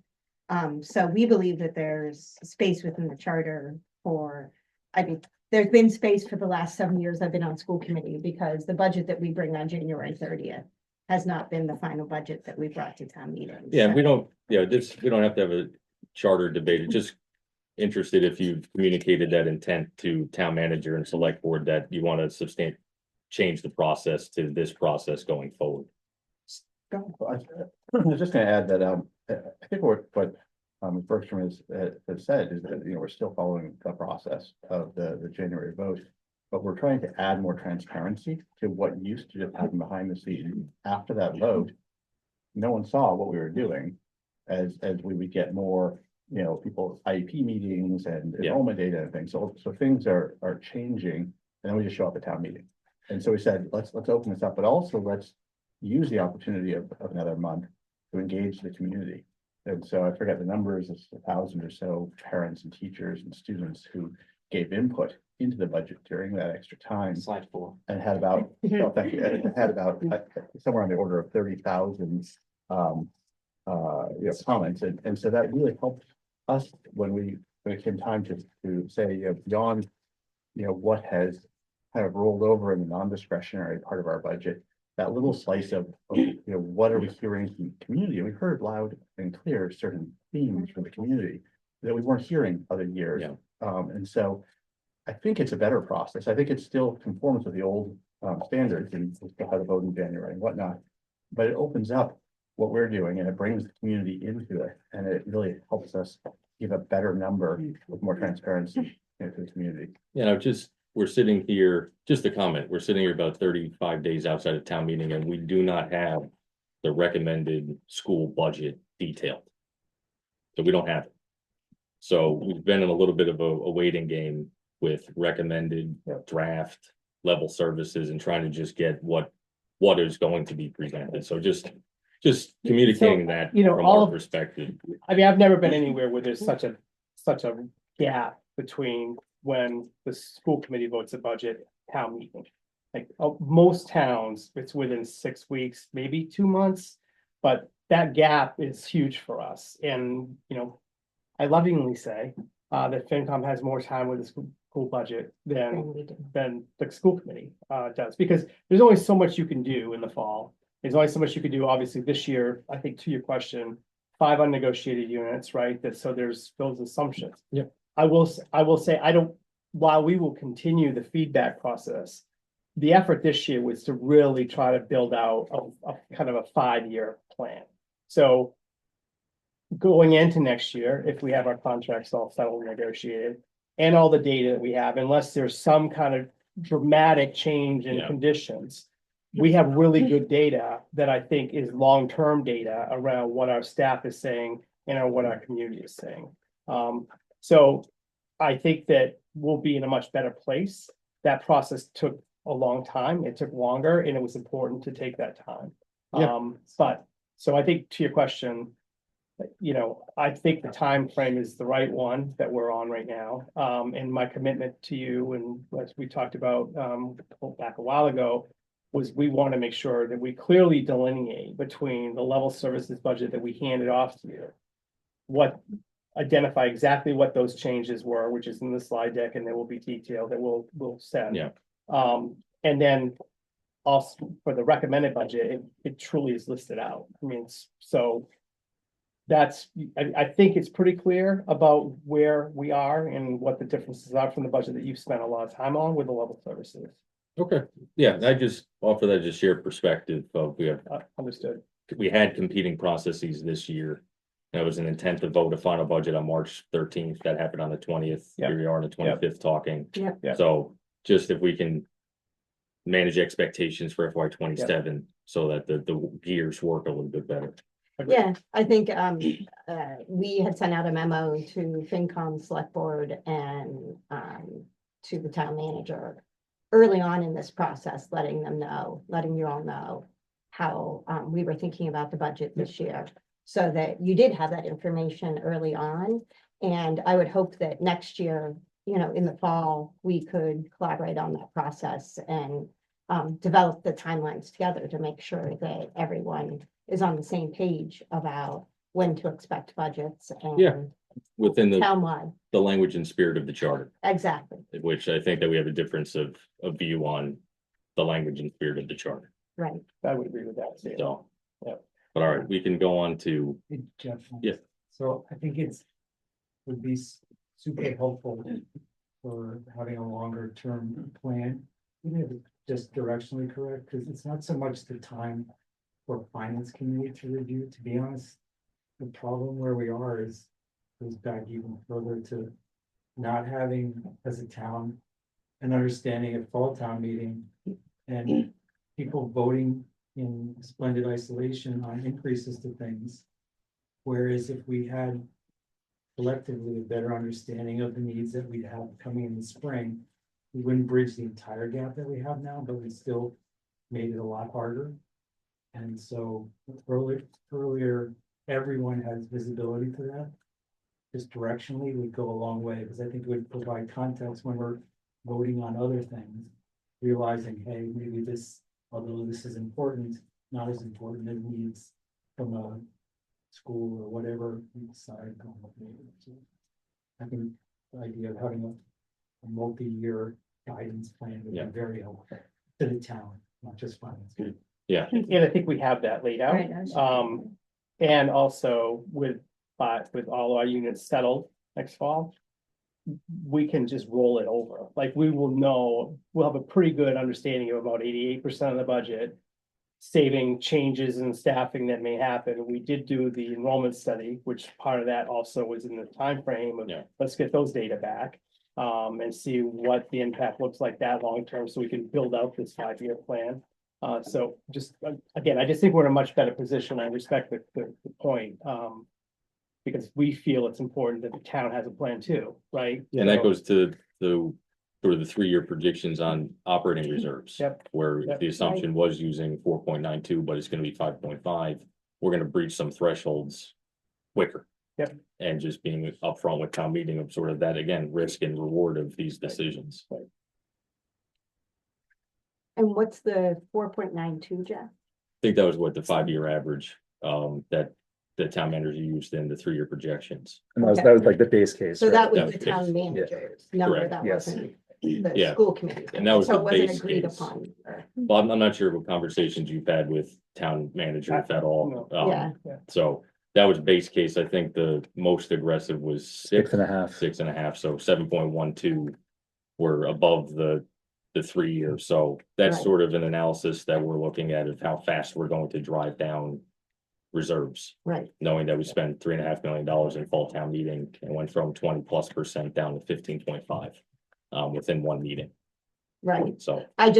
So we believe that there's space within the charter for, I mean, there's been space for the last 7 years I've been on school committee, because the budget that we bring on January 30th has not been the final budget that we brought to town meetings. yeah, we don't have to have a charter debate. Just interested if you've communicated that intent to town manager and select board that you want to change the process to this process going forward. I was just gonna add that, I think what Bergstrom has said is that, we're still following the process of the January vote. But we're trying to add more transparency to what used to just happen behind the scenes. After that vote, no one saw what we were doing as we would get more, people's IEP meetings and enrollment data and things. So things are changing, and then we just show up at town meeting. And so we said, let's open this up, but also let's use the opportunity of another month to engage the community. And so I forget the numbers, it's 1,000 or so parents and teachers and students who gave input into the budget during that extra time. Slide 4. And had about, thank you, it had about somewhere on the order of 30,000 comments. And so that really helped us when it came time to say, beyond, what has kind of rolled over in the non-discretionary part of our budget, that little slice of what are we hearing from the community? And we heard loud and clear certain themes from the community that we weren't hearing other years. And so I think it's a better process. I think it still conforms with the old standards and we still have a vote in January and whatnot. But it opens up what we're doing and it brings the community into it. And it really helps us give a better number with more transparency to the community. We're sitting here, just a comment, we're sitting here about 35 days outside of town meeting and we do not have the recommended school budget detailed. So we don't have it. So we've been in a little bit of a waiting game with recommended Yep. draft level services and trying to just get what is going to be presented. So just communicating that you know, from all our of- perspective. I mean, I've never been anywhere where there's such a gap between when the school committee votes a budget, town meeting. Like, most towns, it's within 6 weeks, maybe 2 months, but that gap is huge for us. And, you know, I lovingly say, that FinCom has more time with the school budget than And we do. the school committee does, because there's only so much you can do in the fall. There's only so much you can do, obviously, this year, I think to your question, 5 unnegotiated units, right? So there's those assumptions. Yep. I will say, while we will continue the feedback process, the effort this year was to really try to build out a kind of a 5-year plan. So going into next year, if we have our contracts all settled and negotiated, and all the data that we have, unless there's some kind of dramatic change in Yeah. conditions, we have really good data that I think is long-term data around what our staff is saying and what our community is saying. So I think that we'll be in a much better place. That process took a long time. It took longer, and it was important to take that time. Yeah. But, so I think to your question, you know, I think the time frame is the right one that we're on right now. And my commitment to you, and as we talked about back a while ago, was we want to make sure that we clearly delineate between the level services budget that we handed off to you. Identify exactly what those changes were, which is in the slide deck, and there will be detail that we'll send. Yeah. And then also for the recommended budget, it truly is listed out. I mean, so I think it's pretty clear about where we are and what the differences are from the budget that you've spent a lot of time on with the level services. Okay, yeah, I just offer that just share perspective of Understood. we had competing processes this year. That was an intent to vote a final budget on March 13th. That happened on the 20th. Yep. Here we are on the 25th talking. Yep. Yep. So just if we can manage expectations for FY 27 so that the gears work a little bit better. Yeah, I think we had sent out a memo to FinCom Select Board and to the town manager early on in this process, letting you all know how we were thinking about the budget this year, so that you did have that information early on. And I would hope that next year, you know, in the fall, we could collaborate on that process and develop the timelines together to make sure that everyone is on the same page about when to expect budgets Yeah. and Within townwide. the language and spirit of the charter, Exactly, which I think that we have a difference of view on the language and spirit of the charter. right. I would agree with that too. So. Yep. But all right, we can go on to, Hey, Jeff. Yeah. So I think would be super helpful for having a longer term plan, even if it's just directionally correct, because it's not so much the time for finance committee to review, to be honest. The problem where we are goes back even further to not having, as a town, an understanding of fall town meeting and people voting in splendid isolation on increases to things. Whereas if we had collectively a better understanding of the needs that we'd have coming in the spring, we wouldn't bridge the entire gap that we have now, but we still made it a lot harder. And so earlier, everyone has visibility to that. Just directionally would go a long way, because I think it would provide context when we're voting on other things, realizing, hey, maybe this, although this is important, not as important as needs from a school or whatever we decide. I think the idea of having a multi-year guidance plan would Yeah. be very helpful to the town, not just finance. yeah, And I think we have that laid out. Right. And also with all our units settled next fall, we can just roll it over. Like, we'll have a pretty good understanding of about 88% of the budget, saving changes in staffing that may happen. We did do the enrollment study, which part of that also was in the time frame of, Yeah. let's get those data back. And see what the impact looks like that long term, so we can build out this 5-year plan. So just, again, I just think we're in a much better position. I respect the point. because we feel it's important that the town has a plan too, right? And that So- goes to the sort of the 3-year predictions on operating reserves. Yep. Where Yep. the assumption was using 4.92, but it's gonna be 5.5. We're gonna breach some thresholds quicker. Yep. And just being upfront with town meeting of sort of that, again, risk and reward of these decisions. And what's the 4.92, Jeff? I think that was what the 5-year average, that the town manager used in the 3-year projections. And that was like the base case. So right? that That was was the base. town manager's number, Correct. that Yes. wasn't the Yeah. school committee. And that was So the it wasn't base agreed case. upon. or- Well, I'm not sure what conversations you've had with town manager, if at all. Yeah. So that was base case. I think the most aggressive was 6.5. 6.5, so 7.12. We're above the 3-year, so that's Right. sort of an analysis that we're looking at of how fast we're going to drive down reserves. Right, Knowing that we spent $3.5 million in fall town meeting and went from 20+% down to 15.5 within one meeting. right. So I've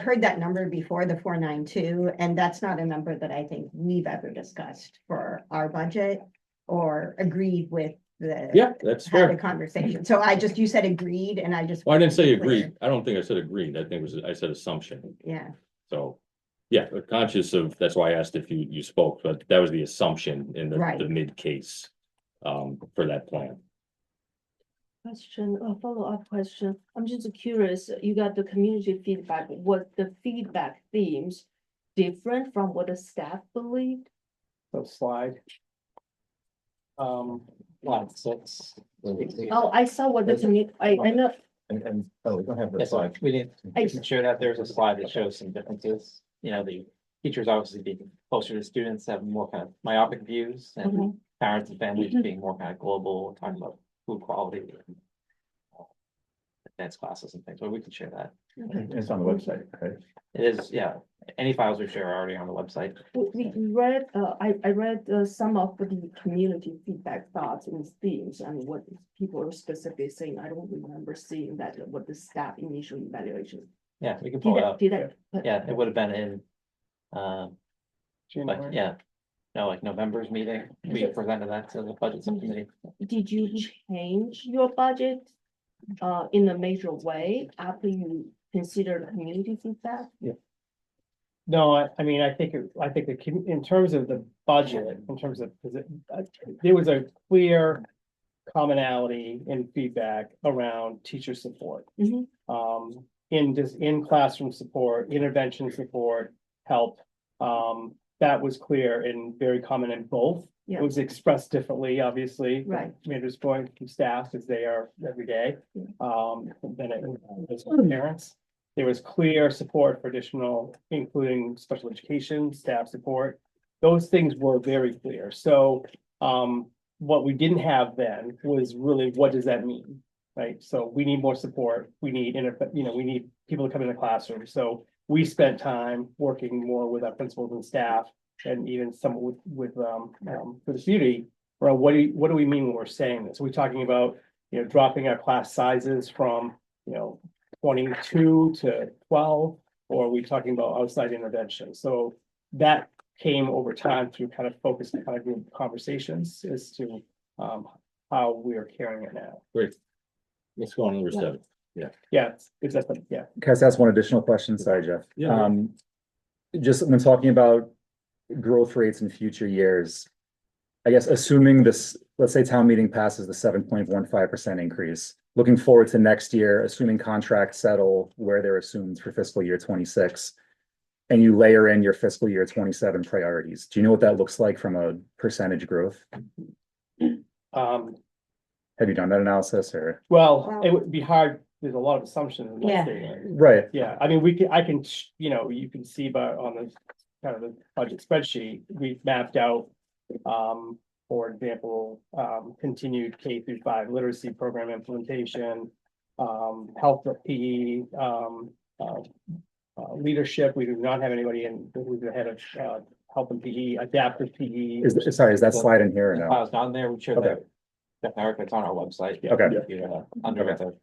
heard that number before, the 492, and that's not a number that I think we've ever discussed for our budget or agreed with the. yeah, that's Had a fair. conversation. So you said agreed and I just. Well, I didn't say wanted to be clear. agreed. I don't think I said agreed. I think I said assumption. Yeah, So, yeah, but conscious of, that's why I asked if you spoke, but that was the assumption in Right. the mid case. For that plan. Question, a follow-up question. I'm just curious, you got the community feedback, was the feedback themes different from what the staff believed? So slide. Line 6. Oh, I saw what the I know, And, we don't have the Yes, so slide. we didn't show that. There's a slide that shows some differences. You know, the teachers obviously being closer to students, have more kind of myopic views, and Mhm. parents and families being more kind of global, talking about food quality. Advanced classes and things, but we can share that. It's on the website, right? It is, yeah, any files we share are already on the website. we read, I read some of the community feedback thoughts and themes and what people are specifically saying. I don't remember seeing that, what the staff initial evaluation. Yeah, we can pull Did it I, up. did I? Yeah, it would have been in, like, January. yeah. No, like November's meeting, we presented that to the budget subcommittee. Did you change your budget in a major way after you consider the community feedback? No, I mean, I think in terms of the budget, in terms of, there was a clear commonality in feedback around teacher support. Mhm. In classroom support, intervention support, help. That was clear and very common in both. Yeah. It was expressed differently, obviously. Right. Commander's point from staff, as they are every day. Than it was for parents. There was clear support for additional, including special education, staff support. Those things were very clear. So, what we didn't have then was really, what does that mean? Right? So we need more support. We need, we need people to come in the classroom. So we spent time working more with our principals and staff and even some with for the community. Around what do we mean when we're saying this? Are we talking about, dropping our class sizes from, 22 to 12, or are we talking about outside intervention? So that came over time through kind of focused kind of group conversations as to how we are carrying it now. Great. Let's go on to number 7. Yeah, it's definitely, yeah. Can I just ask one additional question? Sorry, Jeff. Yeah. Just when talking about growth rates in future years, I guess assuming this, let's say town meeting passes the 7.15% increase, looking forward to next year, assuming contracts settle where they're assumed for fiscal year 26, and you layer in your fiscal year 27 priorities, do you know what that looks like from a percentage growth? Have you done that analysis or? Well, it would be hard. There's a lot of assumptions. In that Yeah. statement. Right. Yeah, I mean, I can, you can see on the kind of the budget spreadsheet, we've mapped out, for example, continued K-5 literacy program implementation, health PE, leadership. We do not have anybody who's the head of health and PE, adaptive PE. Is that slide in here or The no? file's not in there, we share Okay. that, Eric, it's on our website. Okay. Under Okay.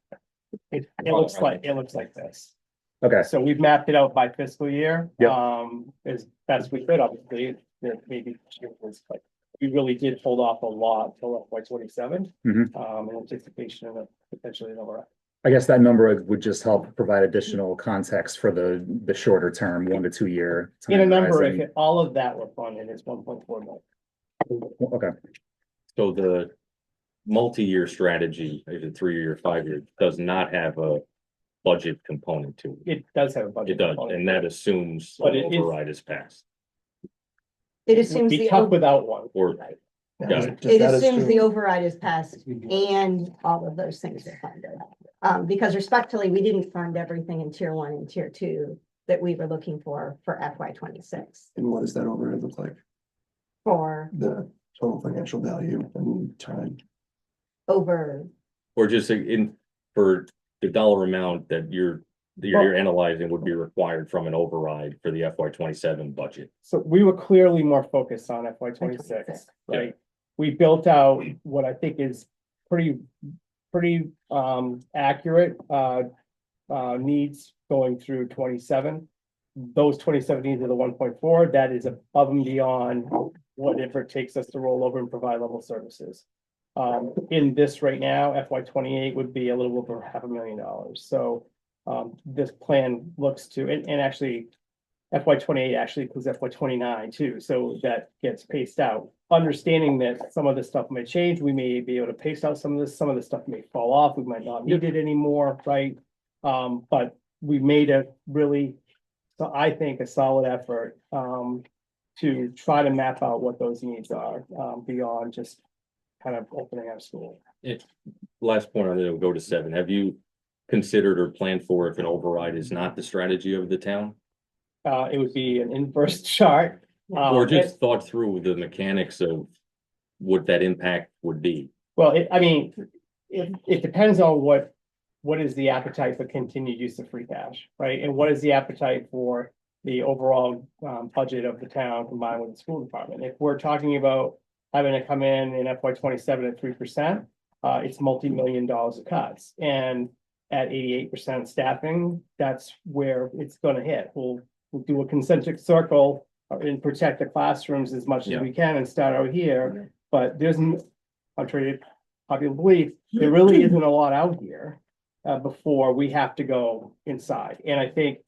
It looks like this. Okay, So we've mapped it out by fiscal year. Yep. As best we could, obviously, there maybe was like we really did hold off a lot till FY 27 Mhm. in anticipation of potentially another. I guess that number would just help provide additional context for the shorter term, 1 to 2 year. In a time number, if horizon. all of that were funded, it's 1.4 million. Okay, So the multi-year strategy, either 3 year, 5 year, does not have a budget component to it. It does have a budget. It does, component. and that assumes But an it is- override is passed, It It would assumes be the, tough ov- without one. or, right. got it. It assumes the override is passed and all of those things are funded. Because respectfully, we didn't fund everything in tier 1 and tier 2 that we were looking for FY 26 And what does that overhead look like? for The total financial value and time? over. Or just in, for the dollar amount that you're analyzing would be required from an override for the FY 27 budget. So we were clearly more focused on FY 26, right? We built out what I think is pretty accurate needs going through 27. Those 27 needs are the 1.4, that is above and beyond whatever it takes us to roll over and provide level services. In this right now, FY 28 would be a little over $500,000. So this plan looks to, and actually FY 28 actually includes FY 29 too, so that gets paced out. Understanding that some of this stuff may change, we may be able to pace out some of this, some of the stuff may fall off, we might not need it anymore, right? But we made a really, so I think, a solid effort to try to map out what those needs are beyond just kind of opening our school. Last point on it, we'll go to 7. Have you considered or planned for if an override is not the strategy of the town? It would be an inverse chart. Or just thought through the mechanics of what that impact would be? Well, I mean, it depends on what is the appetite for continued use of free cash, right? And what is the appetite for the overall budget of the town combined with the school department? If we're talking about having to come in FY 27 at 3%, it's multi-million dollars of cuts. And at 88% staffing, that's where it's gonna hit. We'll do a concentric circle and protect the classrooms as much as we can and start out here. But there's, contrary to popular belief, there really isn't a lot out here before we have to go inside. And I think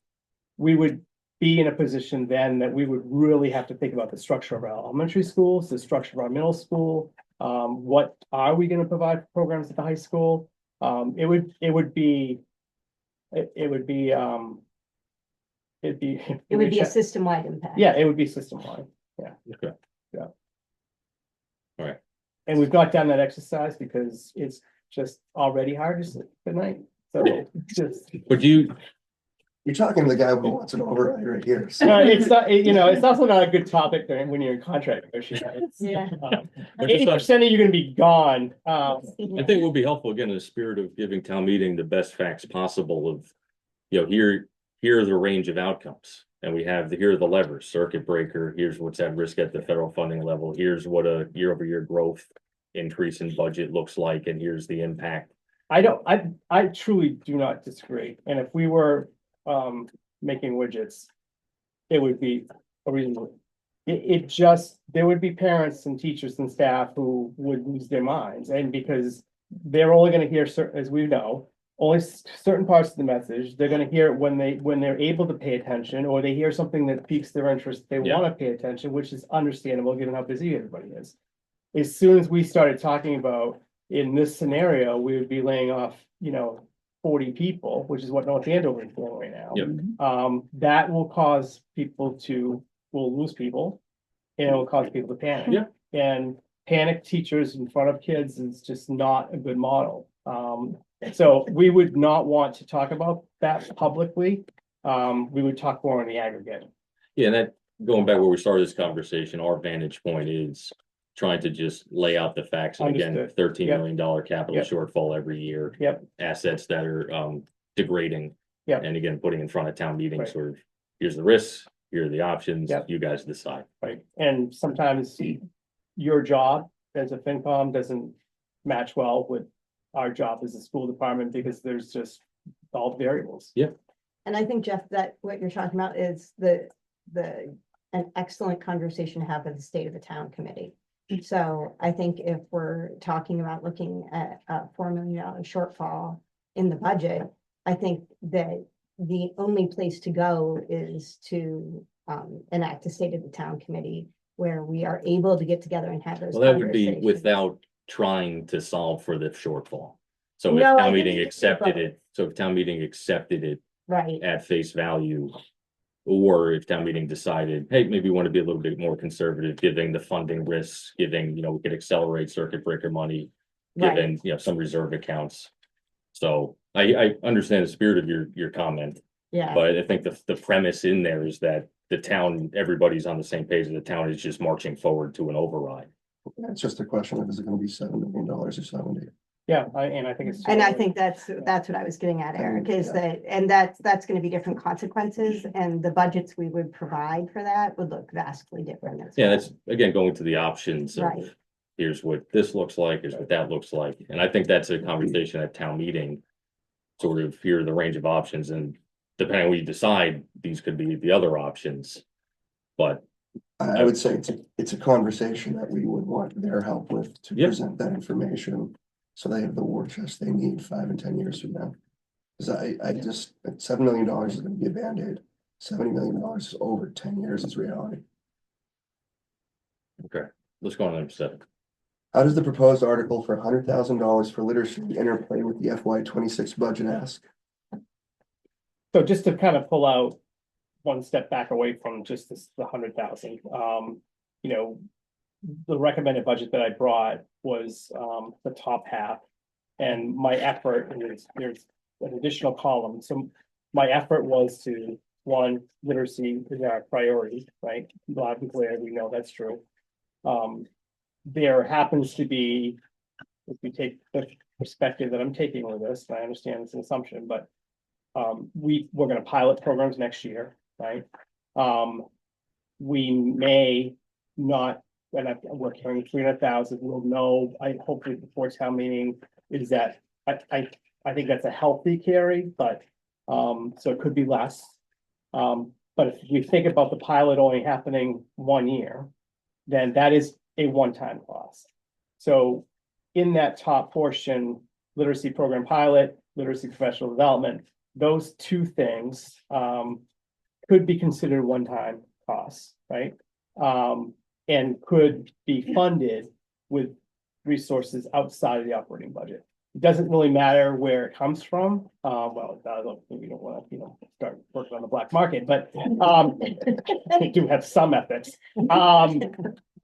we would be in a position then that we would really have to think about the structure of our elementary schools, the structure of our middle school. What are we going to provide for programs at the high school? It would be a system-wide impact. Yeah, it would be system-wide. Yeah. Okay. Yeah. All right. And we've not done that exercise because it's just already hard to sleep at night. So just. But You're talking to the guy who wants an override right here. It's not, it's also not a good topic when you're in contract negotiations. Yeah. 80% of you're gonna be gone. I think it will be helpful, again, in the spirit of giving town meeting the best facts possible of, here are the range of outcomes. And we have here are the levers, circuit breaker, here's what's at risk at the federal funding level, here's what a year-over-year growth increase in budget looks like, and here's the impact. I truly do not disagree. And if we were making widgets, it would be a reasonable. There would be parents and teachers and staff who would lose their minds, and because they're only gonna hear as we know, only certain parts of the message. They're gonna hear it when they're able to pay attention, or they hear something that piques their interest, they wanna pay attention, which is understandable given how busy everybody is. As soon as we started talking about, in this scenario, we would be laying off, 40 people, which is what North Andover is doing right now. Yep. That will cause we'll lose people, and it will cause people to panic. Yeah. And panic teachers in front of kids is just not a good model. So we would not want to talk about that publicly. We would talk more on the aggregate. Yeah, and that, going back where we started this conversation, our vantage point is trying to just lay out the facts. And again, Understood. $13 million capital Yep. shortfall every year. Yep. Assets that are degrading. Yep. And again, putting in front of town meetings, Right. sort of, here's the risks, here are the options, Yep. you guys decide. Right, and sometimes your job as a FinCom doesn't match well with our job as a school department because there's just all the variables. Yeah. And I think, Jeff, that what you're talking about is an excellent conversation to have with the state of the town committee. So I think if we're talking about looking at a $4 million shortfall in the budget, I think that the only place to go is to enact a state of the town committee where we are able to get together and have those Well, that would be conversations. without trying to solve for the shortfall. So if No, I town think meeting it's accepted both. it, so if town meeting accepted it Right, at face value. Or if town meeting decided, hey, maybe we want to be a little bit more conservative, giving the funding risks, giving, we could accelerate circuit breaker money, right, given, some reserve accounts. So I understand the spirit of your comment, yeah, but I think the premise in there is that the town, everybody's on the same page, and the town is just marching forward to an override. It's just a question of, is it gonna be $7 million or 70? Yeah, and I think it's. and I think that's what I was getting at, Eric, is that, and that's gonna be different consequences, and the budgets we would provide for that would look vastly different. as Yeah, well. that's, again, going to the options of, Right. here's what this looks like, here's what that looks like, and I think that's a conversation at town meeting. Sort of here are the range of options, and depending on what you decide, these could be the other options. But I would say it's a conversation that we would want their help with to Yep. present that information. So they have the war chest they need 5 and 10 years from now. Cause I just, $7 million is gonna be a Band-Aid. $70 million is over 10 years is reality. let's go on to number 7. How does the proposed article for $100,000 for literacy interplay with the FY26 budget ask? So just to kind of pull out one step back away from just this, the 100,000, the recommended budget that I brought was the top half. And my effort is, there's an additional column, so my effort was to, one, literacy is our priority, right? Loud and clear, we know that's true. There happens to be, if we take the perspective that I'm taking with this, and I understand it's an assumption, but we're gonna pilot programs next year, right? We may not, and we're carrying 300,000, we'll know, I hopefully before town meeting, is that, I think that's a healthy carry, but, so it could be less. But if we think about the pilot only happening 1 year, then that is a one-time cost. So in that top portion, literacy program pilot, literacy professional development, those two things could be considered one-time costs, right? And could be funded with resources outside of the operating budget. It doesn't really matter where it comes from. Well, we don't want to, start working on the black market, but we do have some ethics.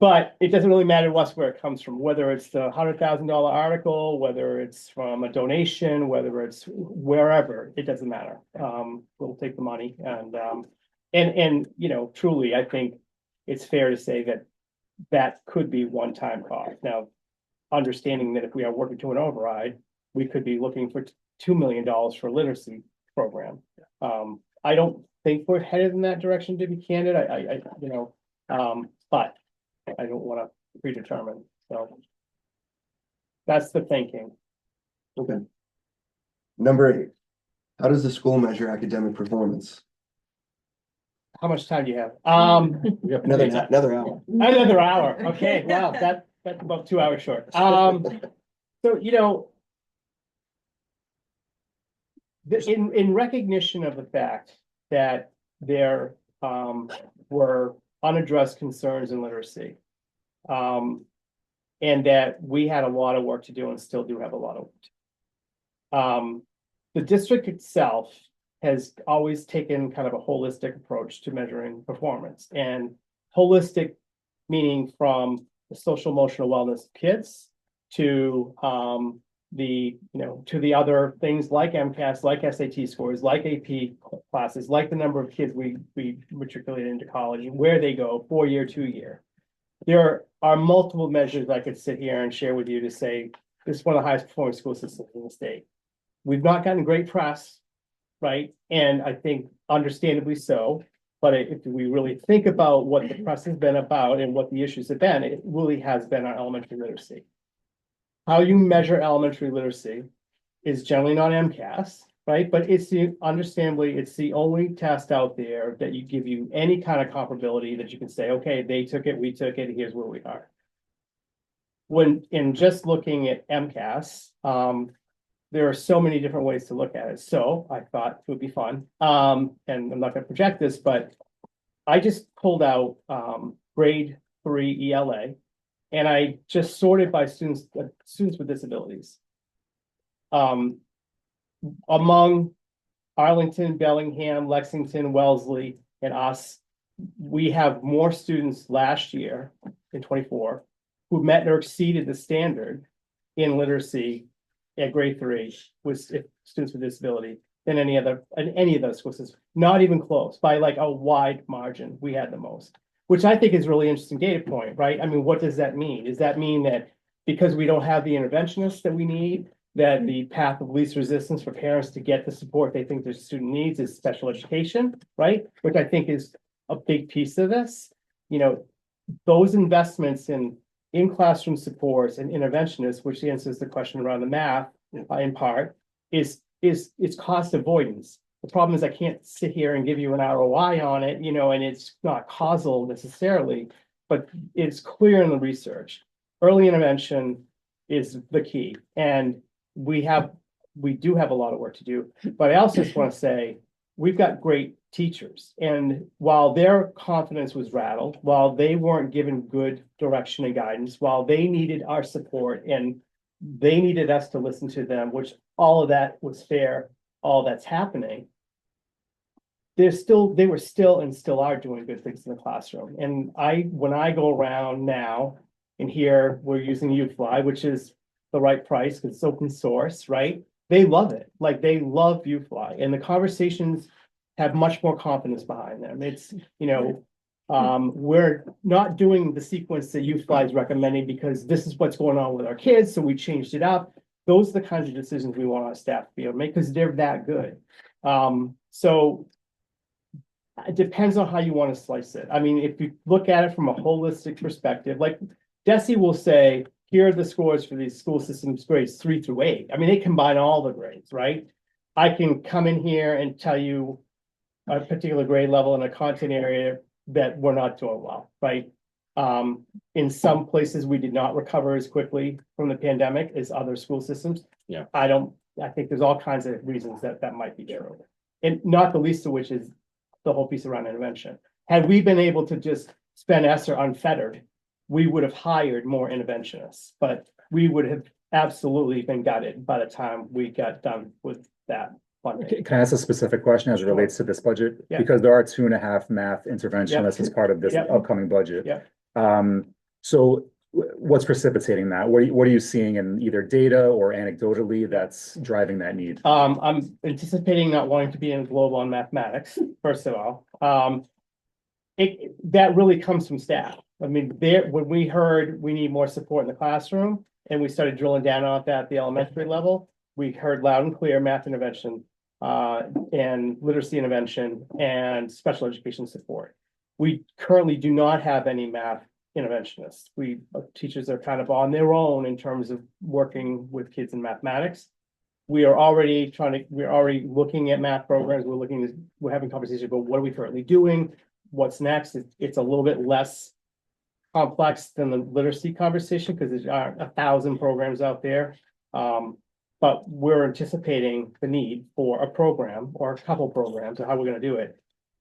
But it doesn't really matter to us where it comes from, whether it's the $100,000 article, whether it's from a donation, whether it's wherever, it doesn't matter. We'll take the money and truly, I think it's fair to say that that could be one-time cost. Now, understanding that if we are working to an override, we could be looking for $2 million for a literacy program. I don't think we're headed in that direction, to be candid. But I don't want to predetermine, so. That's the thinking. Okay. Number 8, how does the school measure academic performance? How much time do you have? Another hour. Another hour, okay, wow, that's about 2 hours short. So, in recognition of the fact that there were unaddressed concerns in literacy. And that we had a lot of work to do and still do have a lot of work to do. The district itself has always taken kind of a holistic approach to measuring performance, and holistic meaning from the social emotional wellness of kids to to the other things like MCAS, like SAT scores, like AP classes, like the number of kids we matriculate into college, where they go, 4-year, 2-year. There are multiple measures I could sit here and share with you to say this is one of the highest performing school systems in the state. We've not gotten great press, right? And I think understandably so. But if we really think about what the press has been about and what the issues have been, it really has been our elementary literacy. How you measure elementary literacy is generally not MCAS, right? But understandably, it's the only test out there that you give you any kind of comparability that you can say, okay, they took it, we took it, here's where we are. when, in just looking at MCAS, there are so many different ways to look at it. So I thought it would be fun. And I'm not gonna project this, but I just pulled out, grade 3 ELA. And I just sorted by students with disabilities. Among Arlington, Bellingham, Lexington, Wellesley, and us, we have more students last year in 24 who met or exceeded the standard in literacy at grade 3 with students with disability than any of those school systems. Not even close, by like a wide margin. We had the most, which I think is really interesting data point, right? I mean, what does that mean? Does that mean that because we don't have the interventionists that we need, that the path of least resistance for parents to get the support they think their student needs is special education, right? Which I think is a big piece of this. You know, those investments in classroom supports and interventionists, which answers the question around the math in part, is cost avoidance. The problem is I can't sit here and give you an ROI on it, you know, and it's not causal necessarily, but it's clear in the research. Early intervention is the key. And we do have a lot of work to do, but I also just want to say, we've got great teachers. And while their confidence was rattled, while they weren't given good direction and guidance, while they needed our support and they needed us to listen to them, which all of that was fair, all that's happening, they were still and still are doing good things in the classroom. And when I go around now and here we're using UFly, which is the right price because it's open source, right? They love it. Like they love UFly, and the conversations have much more confidence behind them. It's, you know, we're not doing the sequence that UFly is recommending because this is what's going on with our kids, so we changed it up. Those are the kinds of decisions we want our staff to be able to make because they're that good. So it depends on how you want to slice it. I mean, if you look at it from a holistic perspective, like Desi will say, here are the scores for these school systems grades 3 through 8. I mean, they combine all the grades, right? I can come in here and tell you a particular grade level in a content area that we're not doing well, right? In some places, we did not recover as quickly from the pandemic as other school systems. Yeah. I think there's all kinds of reasons that might be true. And not the least of which is the whole piece around intervention. Had we been able to just spend ESSER unfettered, we would have hired more interventionists, but we would have absolutely been gutted by the time we got done with that funding. Can I ask a specific question as it relates to this budget? Yeah. Because there are 2.5 math interventionists as part of this Yep. upcoming budget. Yep. So what's precipitating that? What are you seeing in either data or anecdotally that's driving that need? I'm anticipating not wanting to be in global on mathematics, first of all. That really comes from staff. I mean, when we heard we need more support in the classroom and we started drilling down on that at the elementary level, we heard loud and clear math intervention, and literacy intervention and special education support. We currently do not have any math interventionists. Teachers are kind of on their own in terms of working with kids in mathematics. We're already looking at math programs. We're having conversations about what are we currently doing, what's next. It's a little bit less complex than the literacy conversation because there are 1,000 programs out there. But we're anticipating the need for a program or a couple programs or how we're going to do it.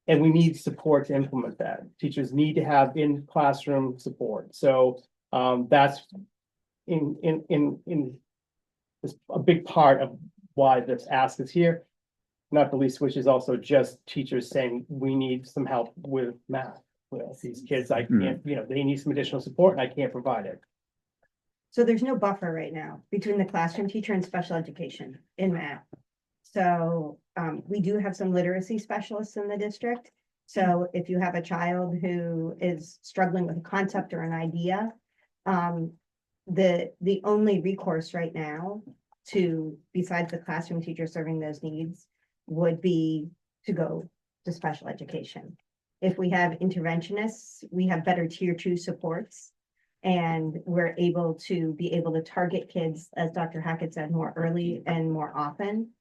And we need support to implement that. Teachers need to have in classroom support. So that's in a big part of why this ask is here. Not the least, which is also just teachers saying we need some help with math. With these kids, I can't, you know, they need some additional support and I can't provide it. So there's no buffer right now between the classroom teacher and special education in math. So we do have some literacy specialists in the district. So if you have a child who is struggling with a concept or an idea, the only recourse right now besides the classroom teacher serving those needs would be to go to special education. If we have interventionists, we have better tier 2 supports. And we're able to target kids, as Dr. Hackett said, more early and more often.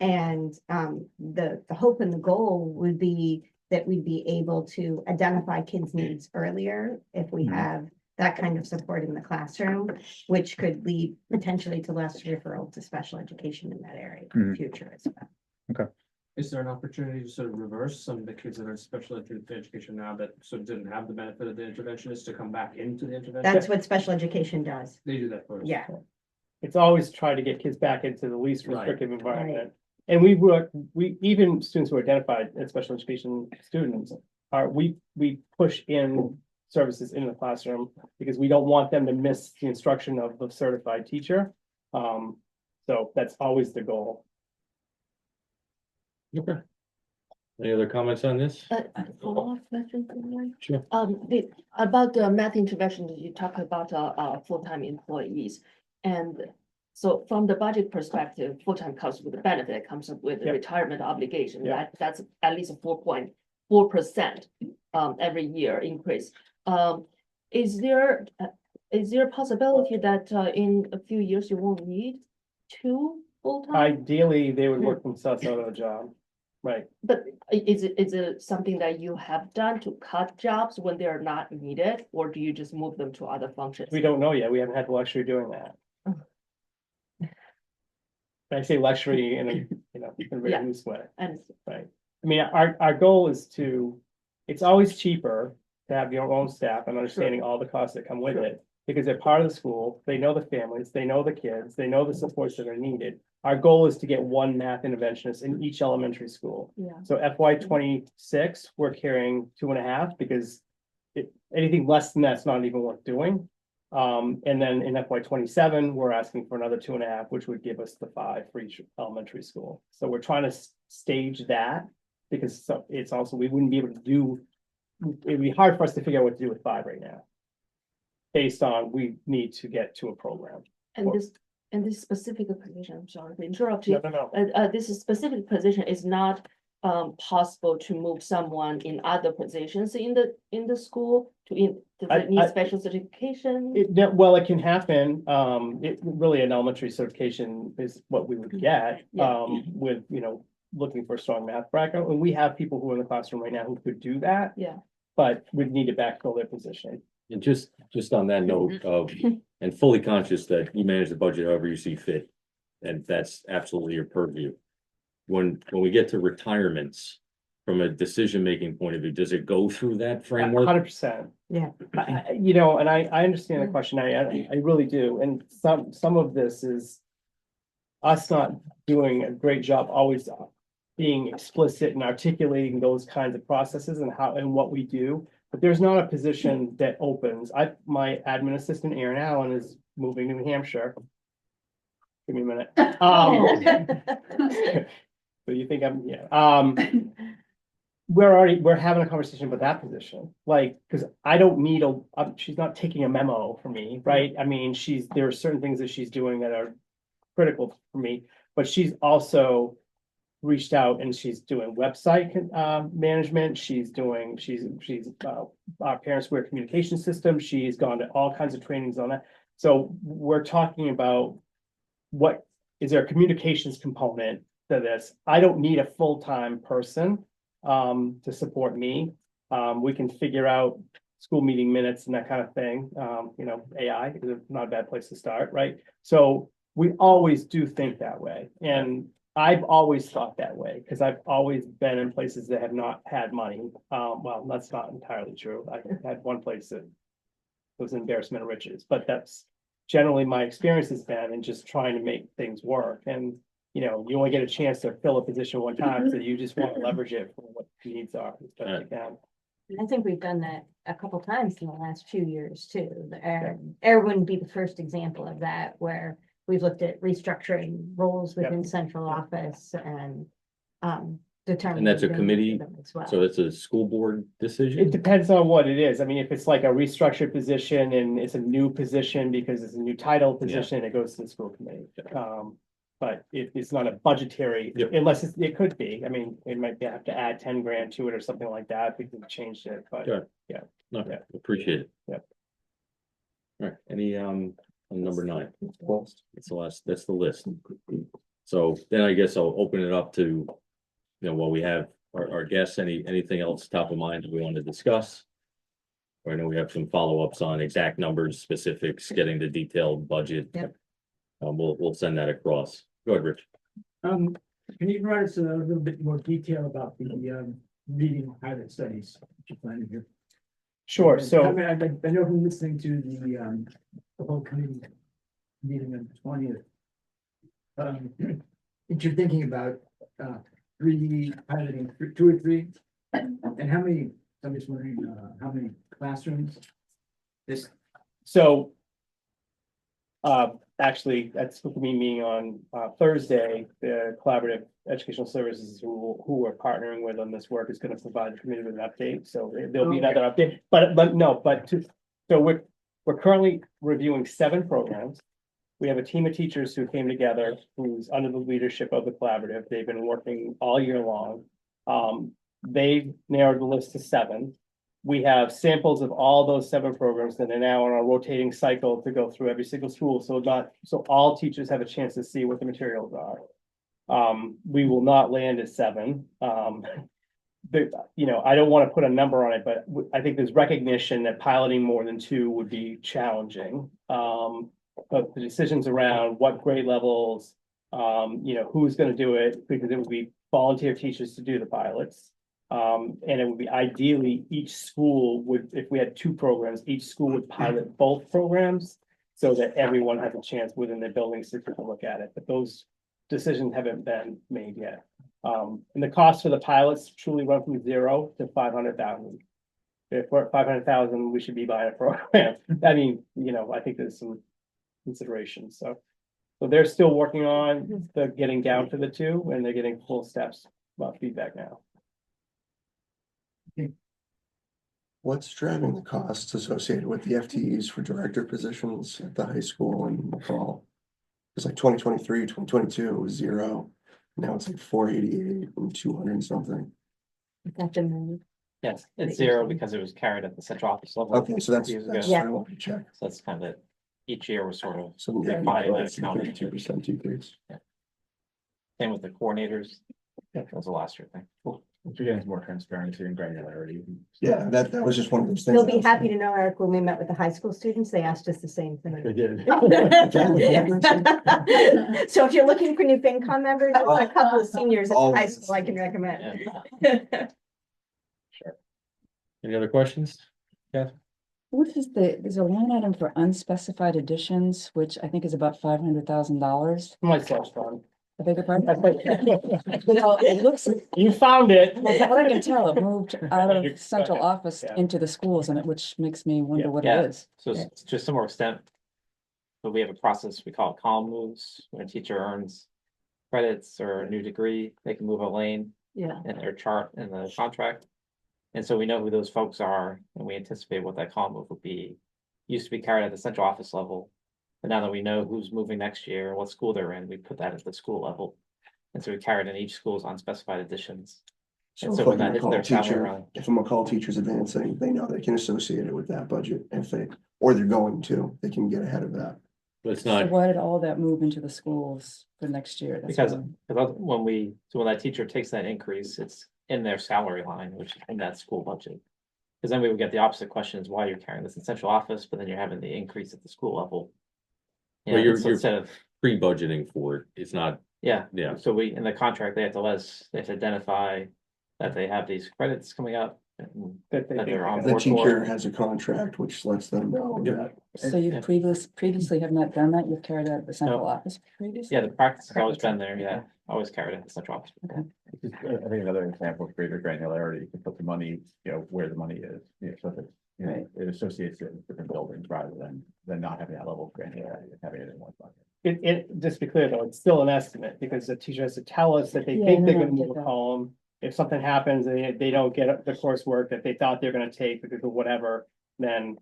And the hope and the goal would be that we'd be able to identify kids' needs earlier if we have that kind of support in the classroom, which could lead potentially to less referral to special education in that area in the Mhm. future as well. Is there an opportunity to sort of reverse some of the kids that are in special education now that sort of didn't have the benefit of the interventionist to come back into the intervention? That's what special education does. They do that first. Yeah. It's always try to get kids back into the least Right. restrictive environment. And we even students who are identified as special education students we push in services in the classroom because we don't want them to miss the instruction of the certified teacher. So that's always the goal. Okay. Any other comments on this? Follow-up question, Mike? Sure. About the math intervention, you talk about, full-time employees. And so from the budget perspective, full-time comes with a benefit, comes up with a Yep. retirement obligation, Yep. that's at least a 4.4%, every year increase. Is there a possibility that, in a few years you won't need two full-time? Ideally, they would work themselves out of a job. Right. But is it something that you have done to cut jobs when they're not needed, or do you just move them to other functions? We don't know yet. We haven't had the luxury of doing that. I say luxury in a, in a very Yeah. loose way. And Right. I mean, our goal is it's always cheaper to have your own staff and understanding all the costs that come with it. Because they're part of the school, they know the families, they know the kids, they know the supports that are needed. Our goal is to get one math interventionist in each elementary school. yeah, So FY 26, we're carrying 2.5 because anything less than that's not even worth doing. And then in FY 27, we're asking for another 2.5, which would give us the 5 for each elementary school. So we're trying to stage that because it's also, we wouldn't be able to do, it'd be hard for us to figure out what to do with 5 right now. Based on, we need to get to a program. and this specific position, I'm sorry to interrupt you. No. This specific position is not possible to move someone in other positions in the school does it need special certification? Well, it can happen. Really an elementary certification is what we would get, Yeah. with, looking for a strong math background. And we have people who are in the classroom right now who could do that. Yeah. But we'd need to backfill their position. And just on that note of, and fully conscious that you manage the budget however you see fit. And that's absolutely your purview. When we get to retirements, from a decision-making point of view, does it go through that framework? 100%. Yeah. And I understand the question. I really do. And some of this is us not doing a great job always being explicit and articulating those kinds of processes and how and what we do. But there's not a position that opens. My admin assistant, Erin Allen, is moving to New Hampshire. Give me a minute. So you think we're having a conversation about that position, because I don't need she's not taking a memo for me, right? I mean, there are certain things that she's doing that are critical for me, but she's also reached out and she's doing website management. She's our Parent Square communication system. She's gone to all kinds of trainings on that. So we're talking about what is there a communications component to this? I don't need a full-time person to support me. We can figure out school meeting minutes and that kind of thing. AI is not a bad place to start, right? So we always do think that way. And I've always thought that way because I've always been in places that have not had money. Well, that's not entirely true. I had one place that was an embarrassment of riches, but that's generally my experience has been in just trying to make things work. And, you only get a chance to fill a position one time, so you just want to leverage it for what the needs are as best you can. I think we've done that a couple times in the last few years too. The air wouldn't be the first example of that, where we've looked at restructuring roles within central office and determining. And that's a committee, them as well. So it's a school board It decision? depends on what it is. I mean, if it's like a restructured position and it's a new position because it's a new title position, it goes to the school committee. But it's not a budgetary, Yep. unless it could be. I mean, it might have to add 10 grand to it or something like that because we changed it, but Sure. yeah. Okay, appreciate it. Yep. All right, any, on number 9, that's the list. So then I guess I'll open it up to, while we have our guests, anything else top of mind that we want to discuss? I know we have some follow-ups on exact numbers, specifics, getting the detailed budget. Yep. We'll send that across. Go ahead, Rich. Can you provide us a little bit more detail about the reading pilot studies that you plan to do? Sure, I so, mean, I know from listening to the whole committee meeting on the 20th. That you're thinking about 3D piloting, 2 or 3, and how many, I'm just wondering, how many classrooms? This, so. Actually, at school committee meeting on Thursday, the Collaborative Educational Services who we're partnering with on this work is gonna provide the committee with an update, so there'll be another update, so we're currently reviewing 7 programs. We have a team of teachers who came together, who's under the leadership of the collaborative. They've been working all year long. They narrowed the list to 7. We have samples of all those 7 programs that are now on a rotating cycle to go through every single school, so all teachers have a chance to see what the materials are. We will not land at 7. I don't want to put a number on it, but I think there's recognition that piloting more than 2 would be challenging. But the decisions around what grade levels, who's going to do it, because it would be volunteer teachers to do the pilots. And it would be ideally each school would, if we had 2 programs, each school would pilot both programs so that everyone has a chance within their buildings to take a look at it. But those decisions haven't been made yet. And the cost for the pilots truly run from 0 to 500,000. If we're at 500,000, we should be buying a program. I mean, I think there's some considerations. So they're still working on the getting down to the 2, and they're getting full steps feedback now. What's driving the costs associated with the FTEs for director positions at the high school and McCall? It's like 2023, 2022, it was 0. Now it's like 488 and 200 and something. Yes, it's 0 because it was carried at the central office level. Okay, so that's years ago. what I wanted to check. So that's kind of, each year was sort of, So yeah, Fine, it's a accounting. 32% decrease. same with the coordinators. That was a last year thing. You're getting more transparency and granularity. Yeah, that was just one of those things. You'll be happy to know, Eric, when we met with the high school students, they asked us the same They thing. did. So if you're looking for new FinCom members, there's a couple of seniors at the high school I can recommend. Any other questions? What is there's a line item for unspecified additions, which I think is about $500,000. My cell's phone. I beg your pardon? You know, it looks, You found it. from what I can tell, it moved out You're- of central office Yeah. into the schools, and which makes me wonder what Yeah. it is. So it's to a similar extent. But we have a process we call column moves. When a teacher earns credits or a new degree, they can move a lane Yeah. in their chart in the contract. And so we know who those folks are, and we anticipate what that column move would be. Used to be carried at the central office level. But now that we know who's moving next year, what school they're in, we put that at the school level. And so we carry it in each school's unspecified additions. So And if so like when a that hits McCall their salary teacher, run, if a McCall teacher's advancing, they know they can associate it with that budget if they, or they're going to, they can get ahead of that. It's So not, why did all that move into the schools for next year? That's because why. when that teacher takes that increase, it's in their salary line, which is in that school budget. Because then we would get the opposite questions, why you're carrying this in central office, but then you're having the increase at the school level. Well, Yeah, you're- so instead of, pre-budgeting for it. It's not, yeah, yeah. so in the contract, they have to identify that they have these credits coming up. And That they that they're on think The board teacher for. has a contract which lets them know that. So Yeah. you've previously have not done that? You've carried out the central office previously? Yeah, the practice has always been there, yeah, always carried at the central office. I think another example of greater granularity, you can put the money, where the money is, so that, Right. it associates it with different buildings rather than not having that level of granularity and having it in one bucket. Just to be clear though, it's still an estimate because the teacher has to tell us that they Yeah, think they're no, gonna I get move a that. column. If something happens and they don't get the coursework that they thought they're gonna take because of whatever, then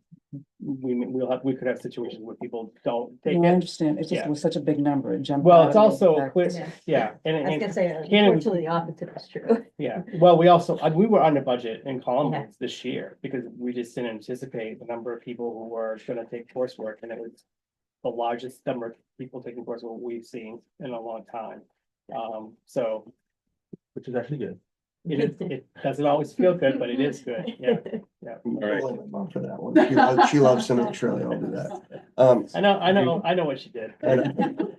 we could have situations where people don't take No, I it. understand. It's just, Yeah. it was such a big number. It jumped. Well, out it's at me. also, In fact, clear- Yeah. yeah, I was and, gonna say, Can't- unfortunately, the opposite is true. yeah, well, we were under budget in column Yeah. moves this year because we just didn't anticipate the number of people who were gonna take coursework, and it was the largest number of people taking coursework we've seen in a long time. So, Which is actually good. it doesn't always feel good, but it is good, yeah. I'm right. calling my mom for that one. She loves cinnamon chili, I'll do that. I know what she did. I know.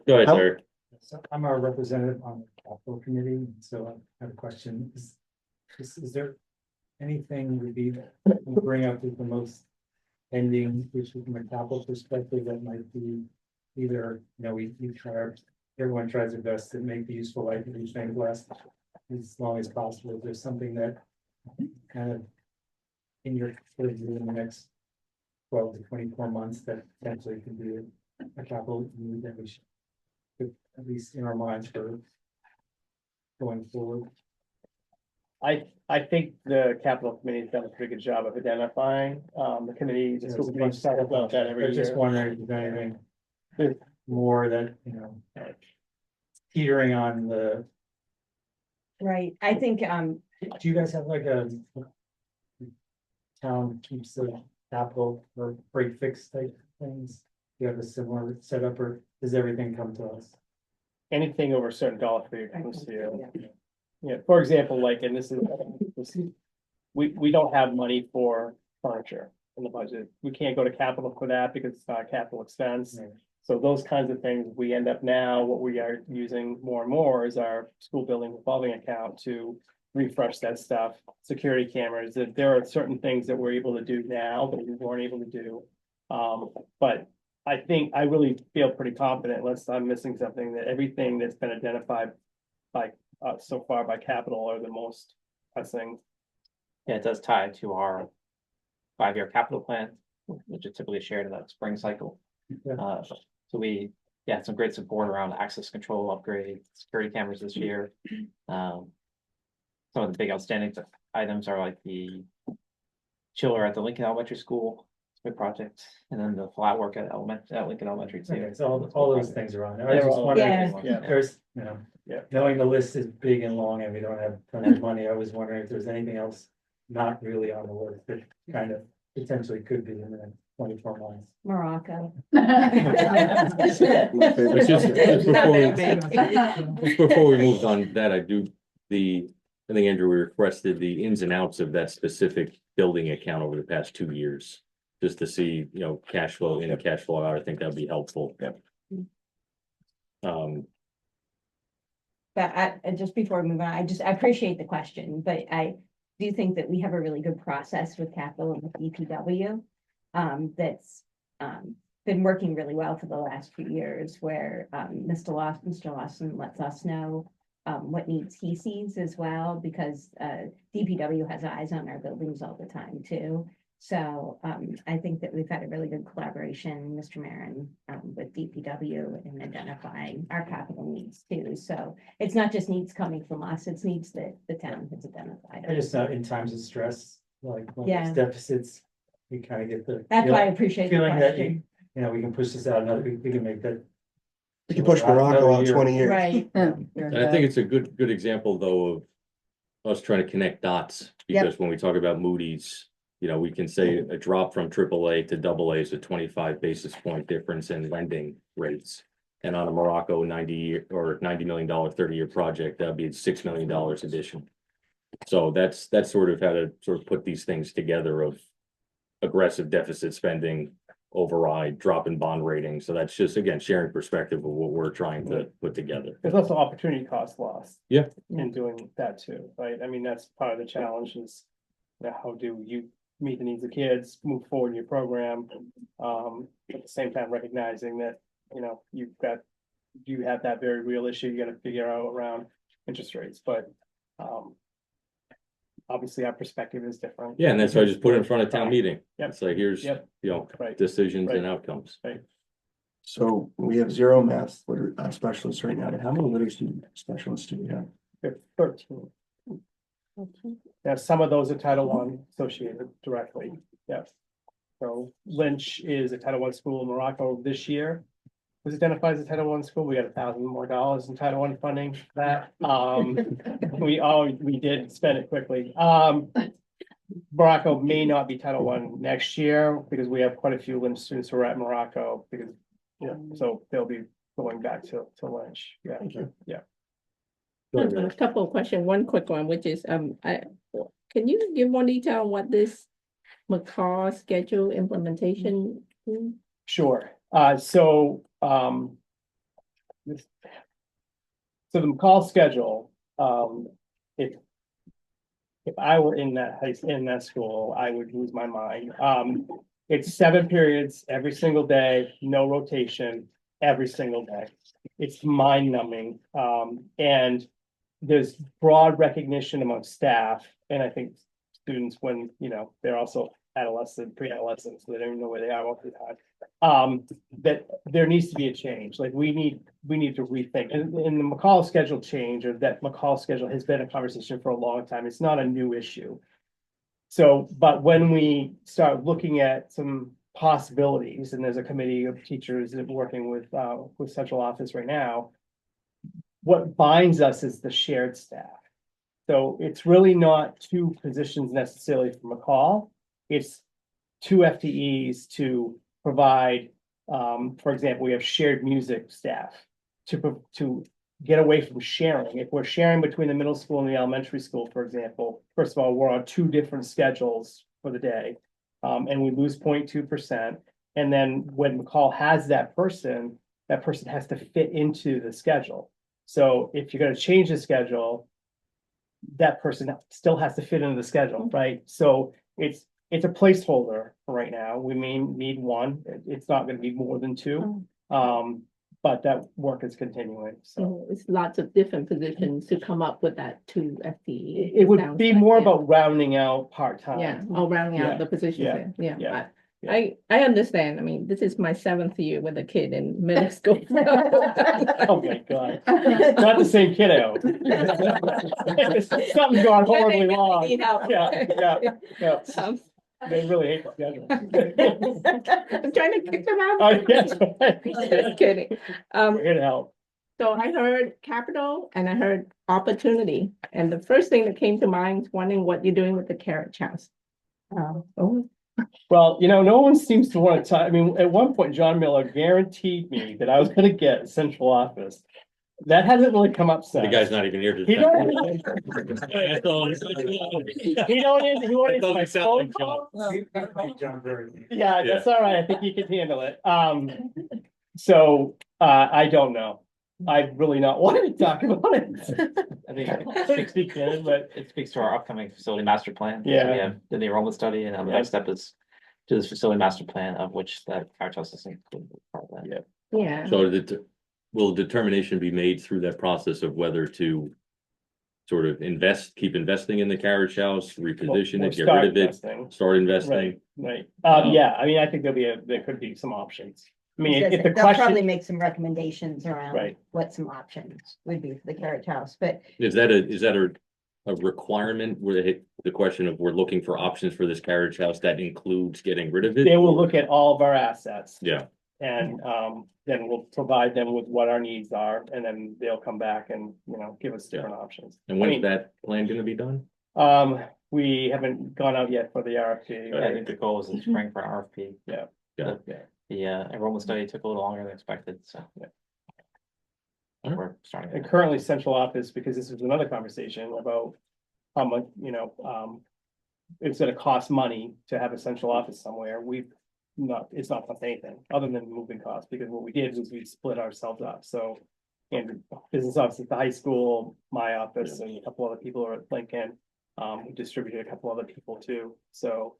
Go ahead, How- Terry. So I'm a representative on the capital committee, and so I have a question. Is there anything would be, bring up with the most pending issue from a capital perspective that might be either, we try, everyone tries their best to make the useful life of these things last as long as possible. Is there something that kind of in your purview in the next 12 to 24 months that potentially could be a capital need that we should put at least in our minds for going forward? I think the capital committee's done a pretty good job of identifying, the committee, the school committee talk about that I every was just year. wondering if there's anything more that, teetering on the, Right, I think, do you guys have like a town keeps the capital or break fix type things? Do you have a similar setup, or does everything come to us? Anything over a certain dollar figure comes to you. Yeah, for example, like, and this is, we don't have money for furniture in the budget. We can't go to capital for that because it's not a capital expense. Right. So those kinds of things, we end up now, what we are using more and more is our school building revolving account to refresh that stuff, security cameras, that there are certain things that we're able to do now that we weren't able to do. But I think I really feel pretty confident, unless I'm missing something, that everything that's been identified by so far by capital are the most pressing. Yeah, it does tie to our 5-year capital plan, which is typically shared in that spring cycle. Yeah. So we had some great support around access control upgrade, security cameras this year. Some of the big outstanding items are like the chiller at the Lincoln Elementary School, it's a big project, and then the flat work at Lincoln Elementary too. Okay, so all those things are on there. I was just Yeah. wondering, Yeah. if there's, Yeah. knowing the list is big and long and we don't have a ton of money, I was wondering if there's anything else not really on the list that kind of potentially could be in the next 24 months. Morocco. My favorite Just subject. before we moved on that, I think Andrew requested the ins and outs of that specific building account over the past 2 years. Just to see, cash flow in and cash flow out, I think that'd be helpful. Yep. But just before we move on, I appreciate the question, but I do think that we have a really good process with capital and with DPW. That's been working really well for the last few years, where Mr. Lawson lets us know what needs he sees as well, because DPW has eyes on our buildings all the time too. So I think that we've had a really good collaboration, Mr. Marin, with DPW in identifying our capital needs too. So it's not just needs coming from us, it's needs that the town has identified. I just know in times of stress, like when Yeah. there's deficits, we kind of get the. That's why I appreciate the Feeling that, question. we can push this out another, we can make that. We can push Morocco out 20 years. Right, And I think it's a good example though of us trying to connect dots, Yep. because when we talk about Moody's, we can say a drop from AAA to AA is a 25 basis point difference in lending rates. And on a Morocco $90 million 30-year project, that'd be $6 million addition. So that's sort of how to sort of put these things together of aggressive deficit spending, override, drop in bond rating. So that's just, again, sharing perspective of what we're trying to put together. There's also opportunity cost loss. Yeah. In doing that too, right? I mean, that's part of the challenge is, how do you meet the needs of kids, move forward in your program? At the same time, recognizing that, you have that very real issue you gotta figure out around interest rates, but obviously our perspective is different. Yeah, and that's why I just put it in front of town meeting. Yep. It's like, here's, Yep. Right. decisions and Right. outcomes. So we have 0 math specialists right now. How many literacy specialists do we have? We have 13. Now, some of those are Title I associated directly, yes. So Lynch is a Title I school in Morocco this year. Was identified as a Title I school. We got $1,000 more in Title I funding for that. We did spend it quickly. Morocco may not be Title I next year because we have quite a few Lynch students who are at Morocco because, so they'll be going back to Lynch. Yeah. Thank you. Yeah. Go ahead, A Rich. couple of questions, one quick one, which is, can you give more detail on what this McCall schedule implementation? Sure, so, so the McCall schedule, if. If I were in that school, I would lose my mind. It's 7 periods every single day, no rotation, every single day. It's mind numbing. And there's broad recognition among staff, and I think students when, they're also adolescent, pre-adolescent, so they don't even know where they are most of the time. That there needs to be a change, like we need to rethink, and the McCall schedule change, or that McCall schedule has been a conversation for a long time, it's not a new issue. So, but when we start looking at some possibilities, and there's a committee of teachers that are working with central office right now. What binds us is the shared staff. So it's really not 2 positions necessarily for McCall. It's 2 FTEs to provide, for example, we have shared music staff to get away from sharing. If we're sharing between the middle school and the elementary school, for example, first of all, we're on 2 different schedules for the day. And we lose 0.2%. And then when McCall has that person has to fit into the schedule. So if you're going to change the schedule, that person still has to fit into the schedule, right? So it's a placeholder for right now. We may need 1. It's not going to be more than 2. But that work is continuing, so. It's lots of different positions to come up with that 2 FTE. It would sounds be like, more yeah. about rounding out part-time. Yeah, rounding Yeah, out the positions, yeah, yeah. yeah. I understand. I mean, this is my 7th year with a kid in middle school. Oh my God, not the same kiddo. Something's gone horribly wrong. Yeah. They really hate the schedule. I'm trying to kick them out. Oh, yes. Just kidding. We're here to help. So I heard capital and I heard opportunity. And the first thing that came to mind is wondering what you're doing with the carriage house. Well, no one seems to want to talk. I mean, at one point, John Miller guaranteed me that I was going to get a central office. That hasn't really come up since. The guy's not even here to. He don't. That's all. He wanted my phone call. Yeah, that's all right. I think he can handle it. So I don't know. I really not wanted to talk about it. I think it speaks, But it speaks to our upcoming facility master plan. So Yeah. We have the enrollment study, and the next step is to this facility master plan, of which the carriage house is included part of that. Yeah. So will determination be made through that process of whether to sort of keep investing in the carriage house, reposition it, get rid of it, start investing? Right. Yeah, I mean, I think there could be some options. I mean, if the They'll probably question, make some recommendations around Right. what some options would be for the carriage house, but Is that a requirement where the question of we're looking for options for this carriage house that includes getting rid of it? they will look at all of our assets. Yeah, And then we'll provide them with what our needs are, and then they'll come back and, give us different options. and when's that plan gonna be done? We haven't gone out yet for the RFP. I think the goal is in spring for an RFP. Yeah. The enrollment study took a little longer than expected, so. Yeah. We're starting. And currently central office, because this was another conversation about how much, it's gonna cost money to have a central office somewhere. It's not cost anything other than moving costs, because what we did was we split ourselves up, so. And business office at the high school, my office, and a couple other people are at Lincoln. We distributed a couple other people too, so.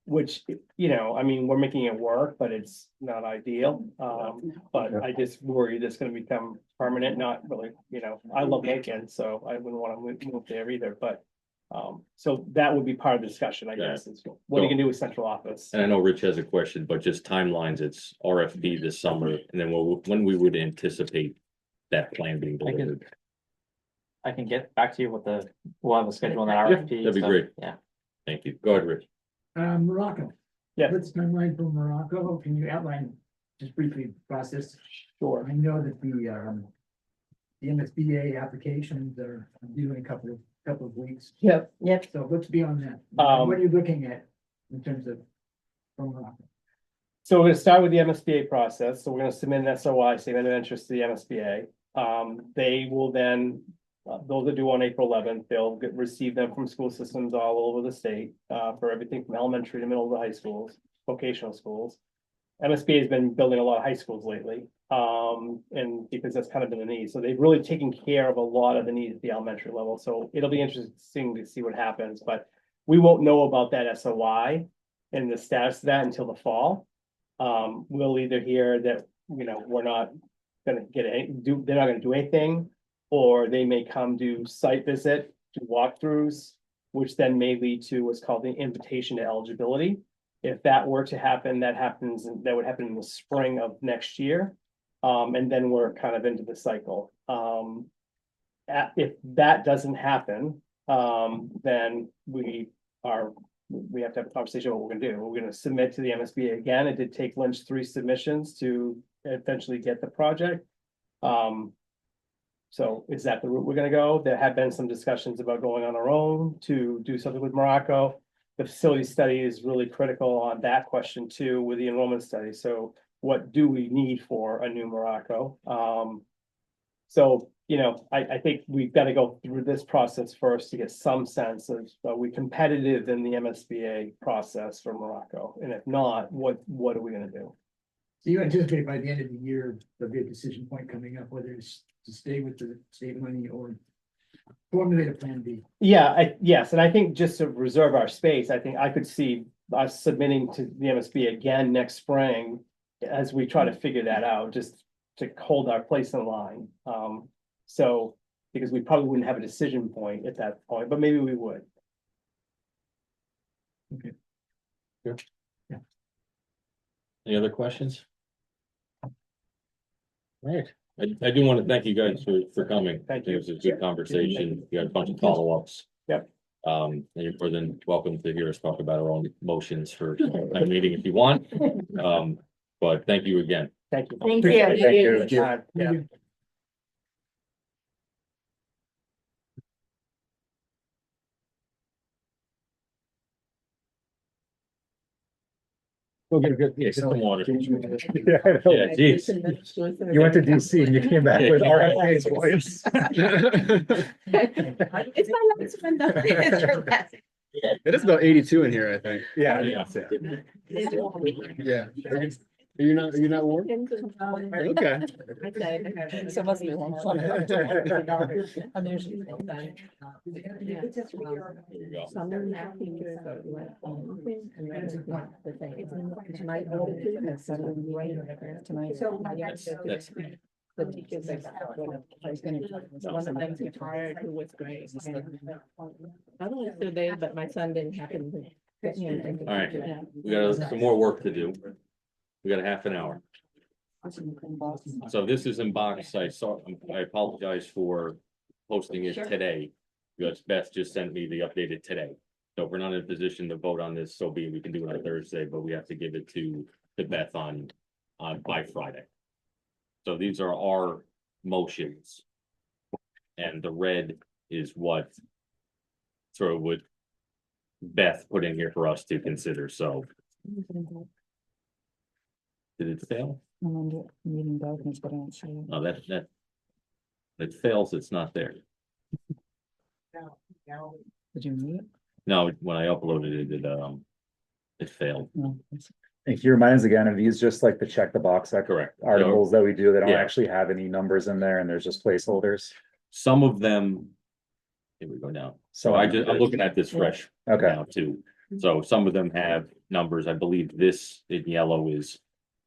Which, I mean, we're making it work, but it's not ideal. But I just worry that's gonna become permanent, not really, I love Lincoln, so I wouldn't want to move there either, but. So that would be part of the discussion, I guess, is what are you gonna do with central office? And I know Rich has a question, but just timelines, it's RFP this summer, and then when we would anticipate that plan being delivered. I can get back to you with we'll have a schedule on that Yeah, RFP. that'd be so, great. Yeah. Thank you. Go ahead, Rich. Morocco. Yeah. What's the timeline for Morocco? Can you outline just briefly the process? Sure. I know that the MSBA applications are due in a couple of weeks. Yep. So what's beyond that? What are you looking at in terms of from Morocco? So we're gonna start with the MSBA process, so we're gonna submit an SOI, statement of interest to the MSBA. They will then Those are due on April 11th. They'll receive them from school systems all over the state, for everything from elementary to middle to high schools, vocational schools. MSBA has been building a lot of high schools lately, and because that's kind of been the need. So they've really taken care of a lot of the needs at the elementary level. So it'll be interesting to see what happens, but we won't know about that SOI and the status of that until the fall. We'll either hear that, we're not gonna they're not gonna do anything, or they may come do site visit, do walkthroughs, which then may lead to what's called the invitation to eligibility. If that were to happen, that would happen in the spring of next year. And then we're kind of into the cycle. If that doesn't happen, then we have to have a conversation about what we're gonna do. We're gonna submit to the MSBA again. It did take Lynch 3 submissions to eventually get the project. So is that the route we're gonna go? There have been some discussions about going on our own to do something with Morocco. The facility study is really critical on that question too, with the enrollment study. So what do we need for a new Morocco? So, I think we've got to go through this process first to get some sense of, are we competitive in the MSBA process for Morocco? And if not, what are we gonna do? So you anticipate by the end of the year, there'll be a decision point coming up, whether it's to stay with the state money or formulate a plan B. Yeah, yes, and I think just to reserve our space, I think I could see us submitting to the MSB again next spring as we try to figure that out, just to hold our place in line. So, because we probably wouldn't have a decision point at that point, but maybe we would. Any other questions? All right, I do want to thank you guys for coming. Thank I think you. it was a good conversation. You had a bunch of follow-ups. Yep. And you're more than welcome to hear us talk about our own motions for a meeting if you want. But thank you again. Thank you. Thank Appreciate you. it. Yeah. Okay, good. Yeah, get some water. Yeah, I know. Yeah, geez. You went to DC and you came back with RFA's voice. It's my last one though. It's your last. It is about 82 in here, I think. Yeah. Yeah. Are you not warm? Okay. So it must be one. I'm usually. Here we go. Some math teachers are like, and that's not the thing. Tonight, Tonight. That's the teachers are. One of them retired who was great. I don't know still there, but my son didn't happen to. All right. We got some more work to do. We got a half an hour. So this is in box. I apologize for posting it today. Because Beth just sent me the updated today. So if we're not in a position to vote on this, so be it. We can do it on Thursday, but we have to give it to Beth on by Friday. So these are our motions. And the red is what sort of would Beth put in here for us to consider. So did it fail? I'm under meeting documents, but I don't see it. No, that it fails, it's not there. Did you mute it? No, when I uploaded it, it failed. No. And can you remind us again, are these just like the check the box Correct. articles that we do? They don't Yeah. actually have any numbers in there and there's just placeholders? Some of them. Here we go now. So I'm looking at this fresh Okay, now too. So some of them have numbers. I believe this in yellow is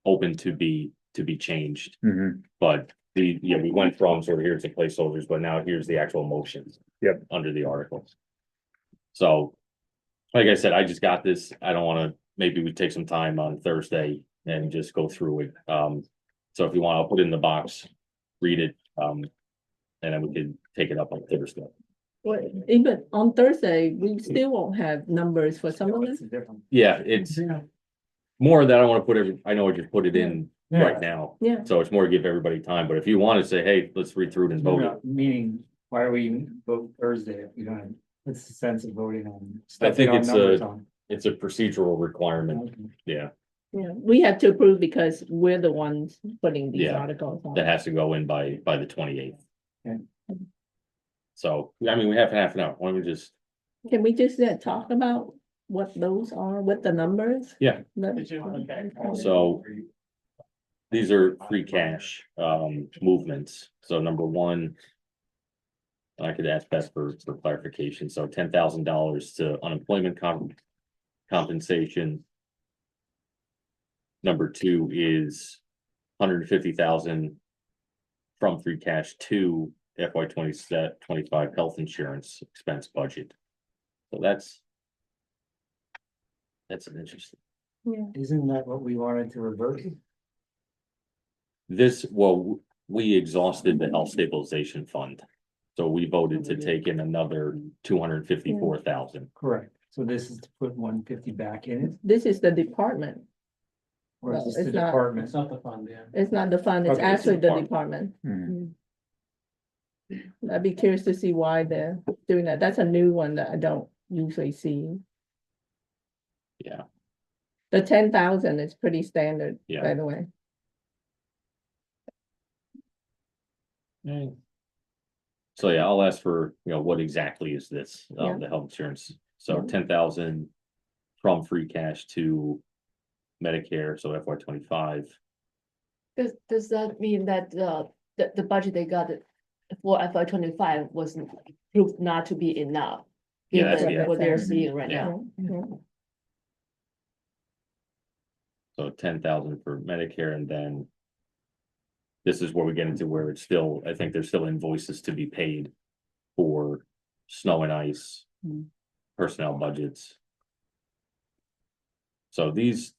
open to be changed. mhm, But we went from sort of here's the placeholders, but now here's the actual motions. Yep. Under the articles. So, like I said, I just got this. I don't wanna, maybe we take some time on Thursday and just go through it. So if you want, I'll put it in the box, read it, and then we can take it up on Thursday. Well, even on Thursday, we still won't have numbers for some of them. Yeah, it's more that I wanna put I know I just put it in right now. Yeah. So it's more to give everybody time, but if you wanna say, hey, let's read through it and vote it. Meaning, why are we vote Thursday if you don't have, what's the sense of voting on? I stuff think we don't it's have numbers on? It's a procedural requirement, Okay. yeah, Yeah, we have to approve because we're the ones putting these Yeah, articles on. that has to go in by the 28th. So, I mean, we have half an hour. Why don't we just, Can we just talk about what those are, what the numbers? Yeah. Okay. so. These are free cash, movements. So number one. I could ask Beth for clarification. So $10,000 to unemployment compensation. Number two is 150,000 from free cash to FY 25 health insurance expense budget. So that's an interesting. Isn't that what we wanted to reverse? This, well, we exhausted the health stabilization fund. So we voted to take in another 254,000. Correct. So this is to put 150 back in it, This is the department. or is No, this the it's not. department? It's not the fund, yeah. It's not the fund, it's Okay, it's the actually the department. department. Hmm. I'd be curious to see why they're doing that. That's a new one that I don't usually see. Yeah. The 10,000 is pretty standard, Yeah. by the way. So yeah, I'll ask for, what exactly is this, Yeah. the health insurance? So Yeah. 10,000 from free cash to Medicare, so FY 25. Does that mean that the budget they got for FY 25 was proved not to be enough? Yeah, that's- Given yeah. what they're seeing right Yeah. now. Yeah. So 10,000 for Medicare, and then. This is where we get into where it's still, I think there's still invoices to be paid for snow and ice. Personnel budgets. So these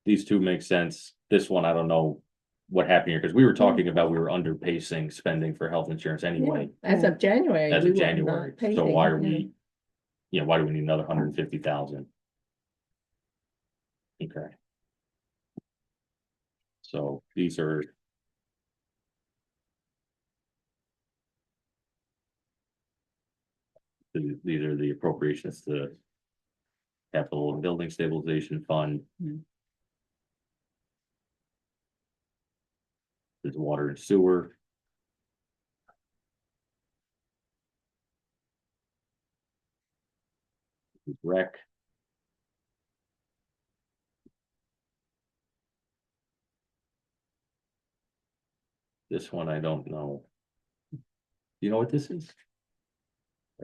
two make sense. This one, I don't know what happened here, because we were talking about, we were underpacing spending for health insurance anyway, As of January. as we of were January. not So pacing, why are yeah. we, why do we need another 150,000? Okay. So these are. These are the appropriations to capital and building stabilization fund. There's water and sewer. Rec. This one, I don't know. You know what this is?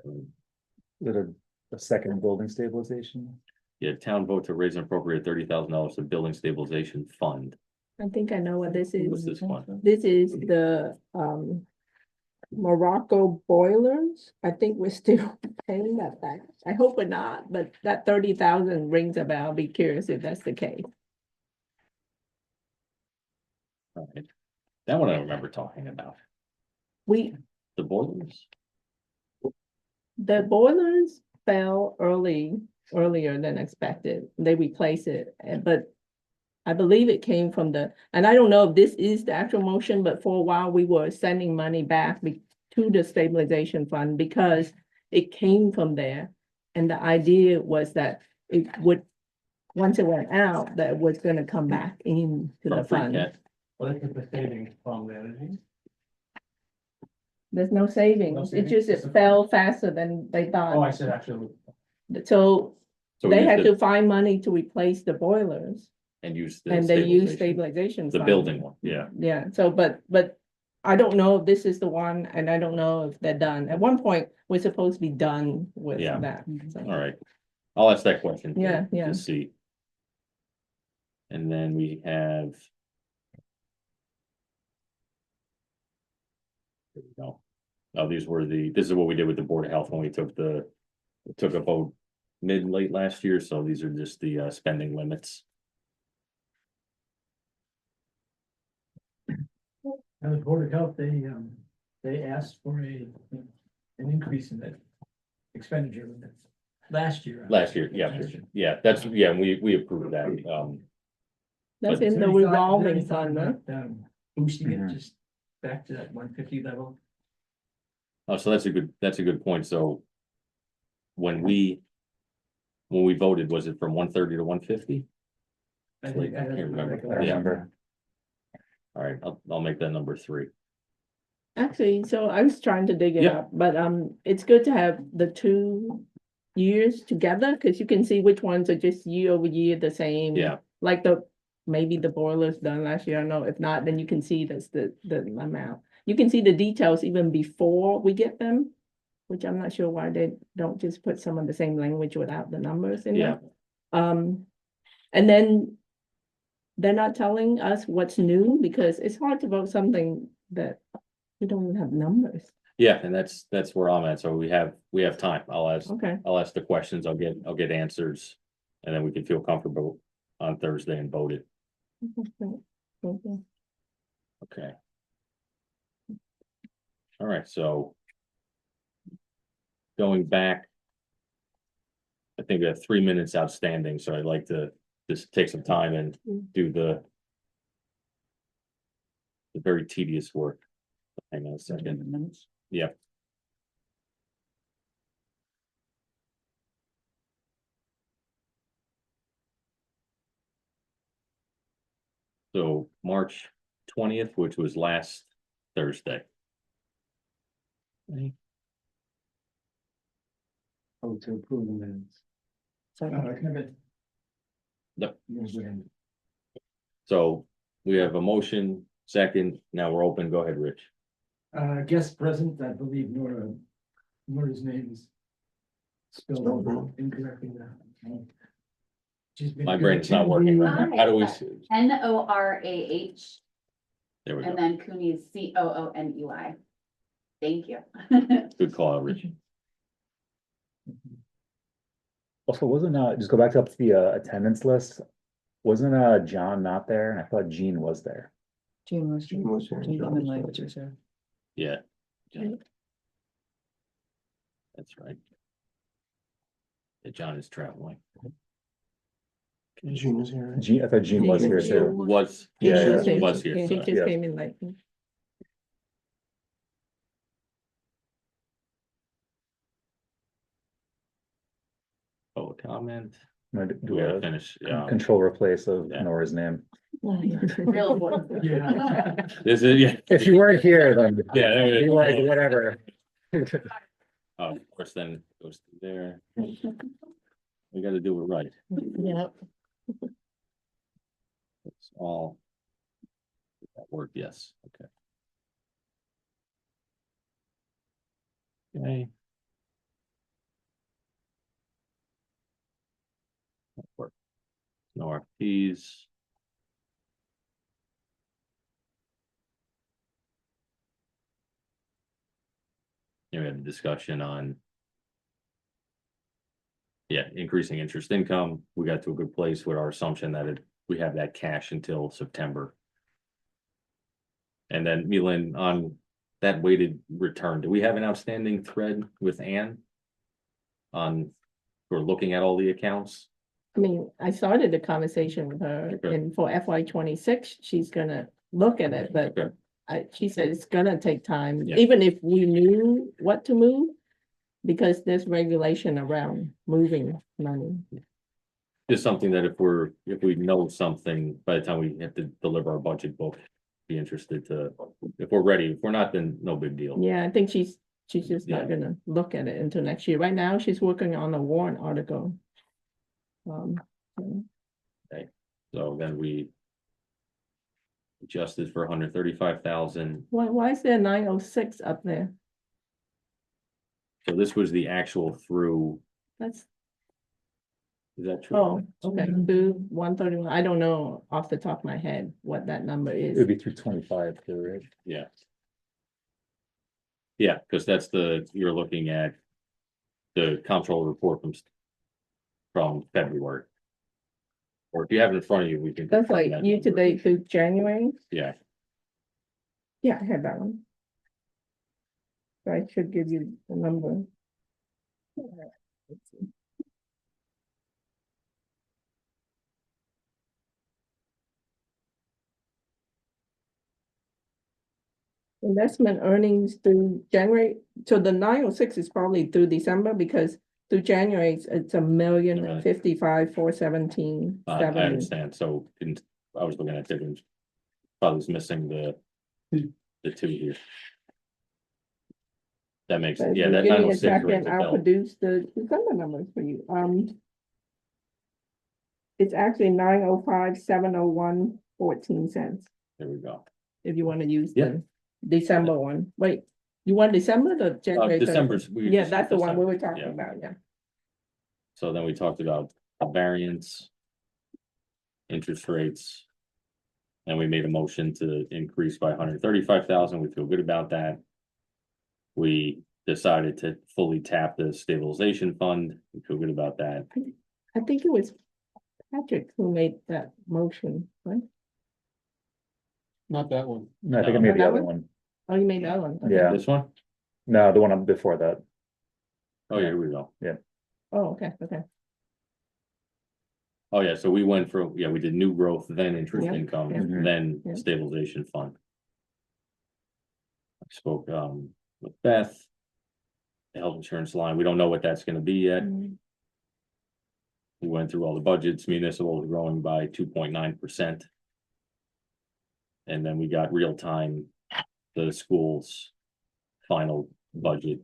Is it a second building stabilization? Yeah, town vote to raise and appropriate $30,000 to building stabilization fund. I think I know what this What's is. this one? This is the Morocco boilers. I think we're still paying that back. I hope we're not, but that 30,000 rings a bell. I'll be curious if that's the case. All right. That one I remember talking about. The The boilers. boilers fell earlier than expected. They replaced it, but I believe it came from and I don't know if this is the actual motion, but for a while we were sending money back to the stabilization fund because it came from there. And the idea was that it would, once it went out, that it was gonna come back into the From free fund. cash. Well, they put the savings from there. There's no savings. It just, it fell faster than they Oh, I thought. said actually. So So we they used had it to find money to replace the boilers. and use the And they use stabilization. stabilization. The fund. building one, yeah. Yeah, so, but I don't know if this is the one, and I don't know if they're done. At one point, we're supposed to be done with Yeah. that. so. All right. I'll ask that question. Yeah, yeah. To see. And then we have. There we go. Oh, this is what we did with the Board of Health when we took a vote late last year, so these are just the spending limits. And the Board of Health, they asked for an increase in that expenditure last year. Yeah, we approved that, That's But- in the revolving fund, right? Boosting Mhm. it just back to that 150 level. oh, so that's a good point, so. When we voted, was it from 130 to 150? I Wait, think I can't remember. I remember. All right, I'll make that number 3. Actually, so I was trying to dig it Yeah. up, but it's good to have the 2 years together, because you can see which ones are just year over year the same. Yeah. Like maybe the boilers done last year, I don't know, if not, then you can see that's the amount. You can see the details even before we get them, which I'm not sure why they don't just put some of the same language without the numbers in there. And then they're not telling us what's new, because it's hard to vote something that we don't even have numbers. Yeah, and that's where I'm at. So we have time. Okay. I'll ask the questions. I'll get answers. And then we can feel comfortable on Thursday and vote it. Okay. Okay. All right, so. Going back. I think we have 3 minutes outstanding, so I'd like to just take some time and do the very tedious work. Hang on a second. Yeah. So March 20th, which was last Thursday. Oh, to approve the minutes. Yep. So we have a motion, second, now we're open. Go ahead, Rich. Guest present, I believe Nora's name is spelled over incorrectly now. She's been My good brain's not to working me. right now. How do we? Norah, There we and go. then Cooney is Cooney. Thank you. Good call, Rich. Also, wasn't, just go back up to the attendance list. Wasn't John not there? And I thought Jean was there. Jean was here. Jean came in late, was here. Yeah. John. That's right. Yeah, John is traveling. Jean was here. Jean, I thought Jean was here too. Was, Yeah, yeah, yeah. was here. He just Yeah. came in late. Public comment. I'm gonna We do gotta a finish. control replace of Yeah. Nora's name. Real voice. This is, yeah. If you weren't here, then Yeah. you weren't, whatever. Of course, then it goes through there. We gotta do it right. Yep. It's all. That work, yes, okay. Okay. That work. No RFPs. Yeah, we had a discussion on. Yeah, increasing interest income. We got to a good place with our assumption that we have that cash until September. And then Milan, on that weighted return, do we have an outstanding thread with Ann? For looking at all the accounts? I mean, I started the conversation with her, Okay. and for FY26, she's gonna look at it, but Okay. she said it's gonna take time, Yeah. even if we knew what to move, because there's regulation around moving money. Just something that if we know something by the time we have to deliver our budget book, be interested to, if we're ready. If we're not, then no big deal. Yeah, I think she's just Yeah. not gonna look at it until next year. Right now, she's working on a warrant article. So, So then we adjusted for 135,000. why is there 906 up there? So this was the actual through, That's, is that true? oh, okay, 131. I don't know off the top of my head what that number It is. would be through 25 too, right? Yeah. Yeah, because you're looking at the comptroller report from February. Or if you have it in front of you, we can. That's like confirm that year to number. date through January. Yeah, Yeah, I had that one. So I should give you the number. Let's see. Investment earnings through January, so the 906 is probably through December, because through January, it's $1,055,417. I understand. So I was looking at different, I was missing the two here. That makes, But if yeah, you that give me nine oh a six second, rings a I'll bell. produce the December numbers for you. It's actually 905, 701, 14 cents, There we go. if you want to use Yeah. the December one. Wait, you want December, the January? 31st? December's. we Yeah, just that's the one we December, were talking yeah. about, yeah. So then we talked about the variance. Interest rates. And we made a motion to increase by 135,000. We feel good about that. We decided to fully tap the stabilization fund. We feel good about that. I think it was Patrick who made that motion, right? Not that one. No, I think No. it may be the That other one? one. Oh, you made that one? Okay. Yeah. This one? No, the one before that. Oh, yeah, here we go. Oh, okay, okay. Oh, yeah, so we went from, yeah, we did new growth, then interest Yeah, income, yeah. then Yeah. stabilization fund. I spoke with Beth. The health insurance line, we don't know what that's gonna be yet. Mm. We went through all the budgets, municipal is growing by 2.9%. And then we got real time, the school's final budget.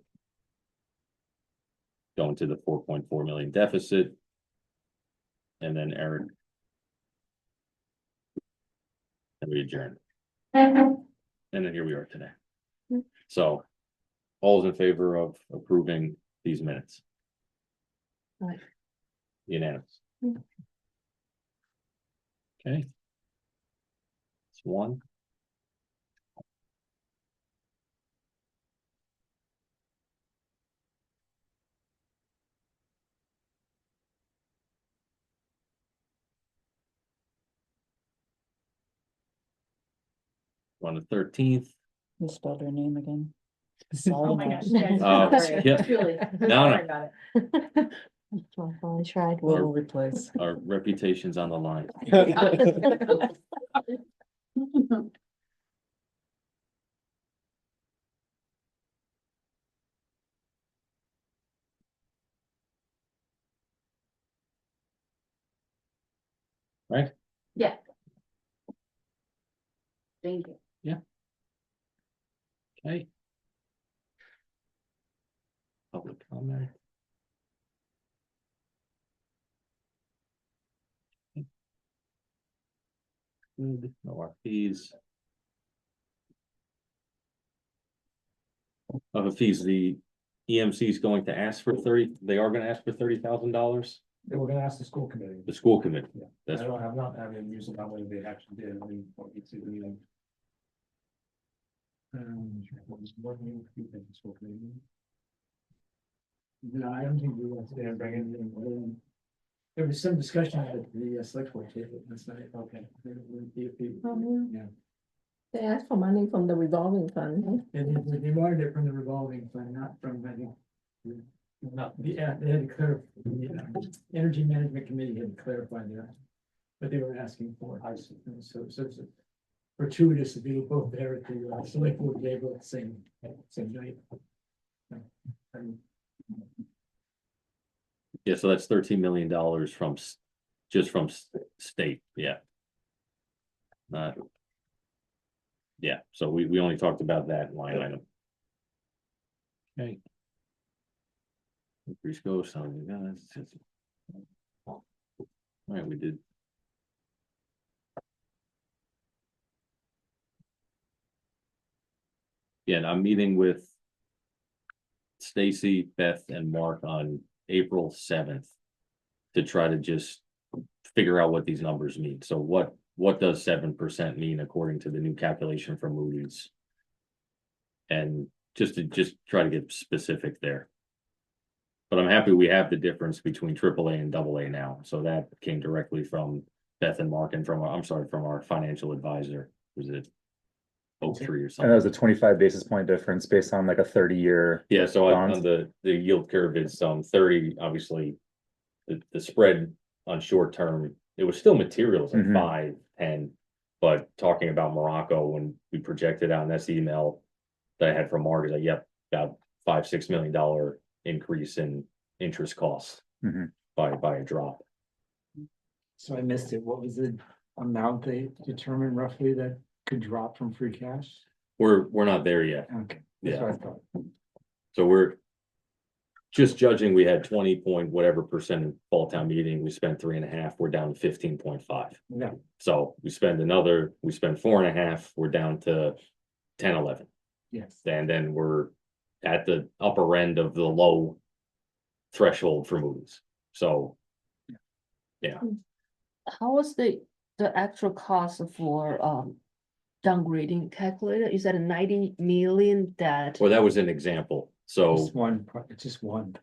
Going to the 4.4 million deficit. And then Eric. And we adjourned. And then here we are today. So, all's in favor of approving these minutes? Aye. Unanimous. Mm. Okay. It's one. On the 13th. You spelled her name again. Oh my gosh. Yeah. Truly. No, no. Sorry about it. I tried. We'll replace. Our reputation's on the line. Right? Yeah. Thank you. Okay. Public comment. Good, no RFPs. Of the fees, the EMC is going to ask for they are gonna ask for $30,000, They were gonna ask the school committee. the school committee. Yeah. That's I don't have not having news about whether they actually did. I mean, what you see the meeting. What was working with you think the school committee? No, I don't think we want to stay and bring in. There was some discussion at the select board table last night. Okay. Yeah. They asked for money from the revolving fund, huh? And they wanted it from the revolving fund, not from, I think. Not, yeah, they had to clarify, the Energy Management Committee had to clarify that. But they were asking for it. So it's fortuitous to be both there at the select board table at the same night. Yeah, so that's $13 million from just from state, yeah. Yeah, so we only talked about that line item. Okay. Increase goes, so you guys. All right, we did. Yeah, and I'm meeting with Stacy, Beth, and Mark on April 7th to try to just figure out what these numbers mean. So what does 7% mean according to the new calculation from Moody's? And just try to get specific there. But I'm happy we have the difference between AAA and AA now. So that came directly from Beth and Mark and from our financial advisor. Was it Oaktree or And something? that was a 25 basis point difference based on like a 30-year. Yeah, so on bond. the yield curve is 30, obviously. The spread on short term, it was still materials at Mhm. 5, 10. But talking about Morocco, when we projected out, and that's the email that I had from Mark, is like, yep, about $5-6 million increase in interest costs Mhm. by a drop. So I missed it. What was the amount they determined roughly that could drop from free cash? We're not there yet. Okay. That's what I thought. So we're just judging, we had 20 point whatever percent in fall town meeting, we spent 3.5, we're down to 15.5. No, So we spend 4.5, we're down to 10, 11. yes. And then we're at the upper end of the low threshold for movies. So, How was the actual cost for downgrading calculator? Is that a 90 million that? well, that was an example. So Just one, it's just one.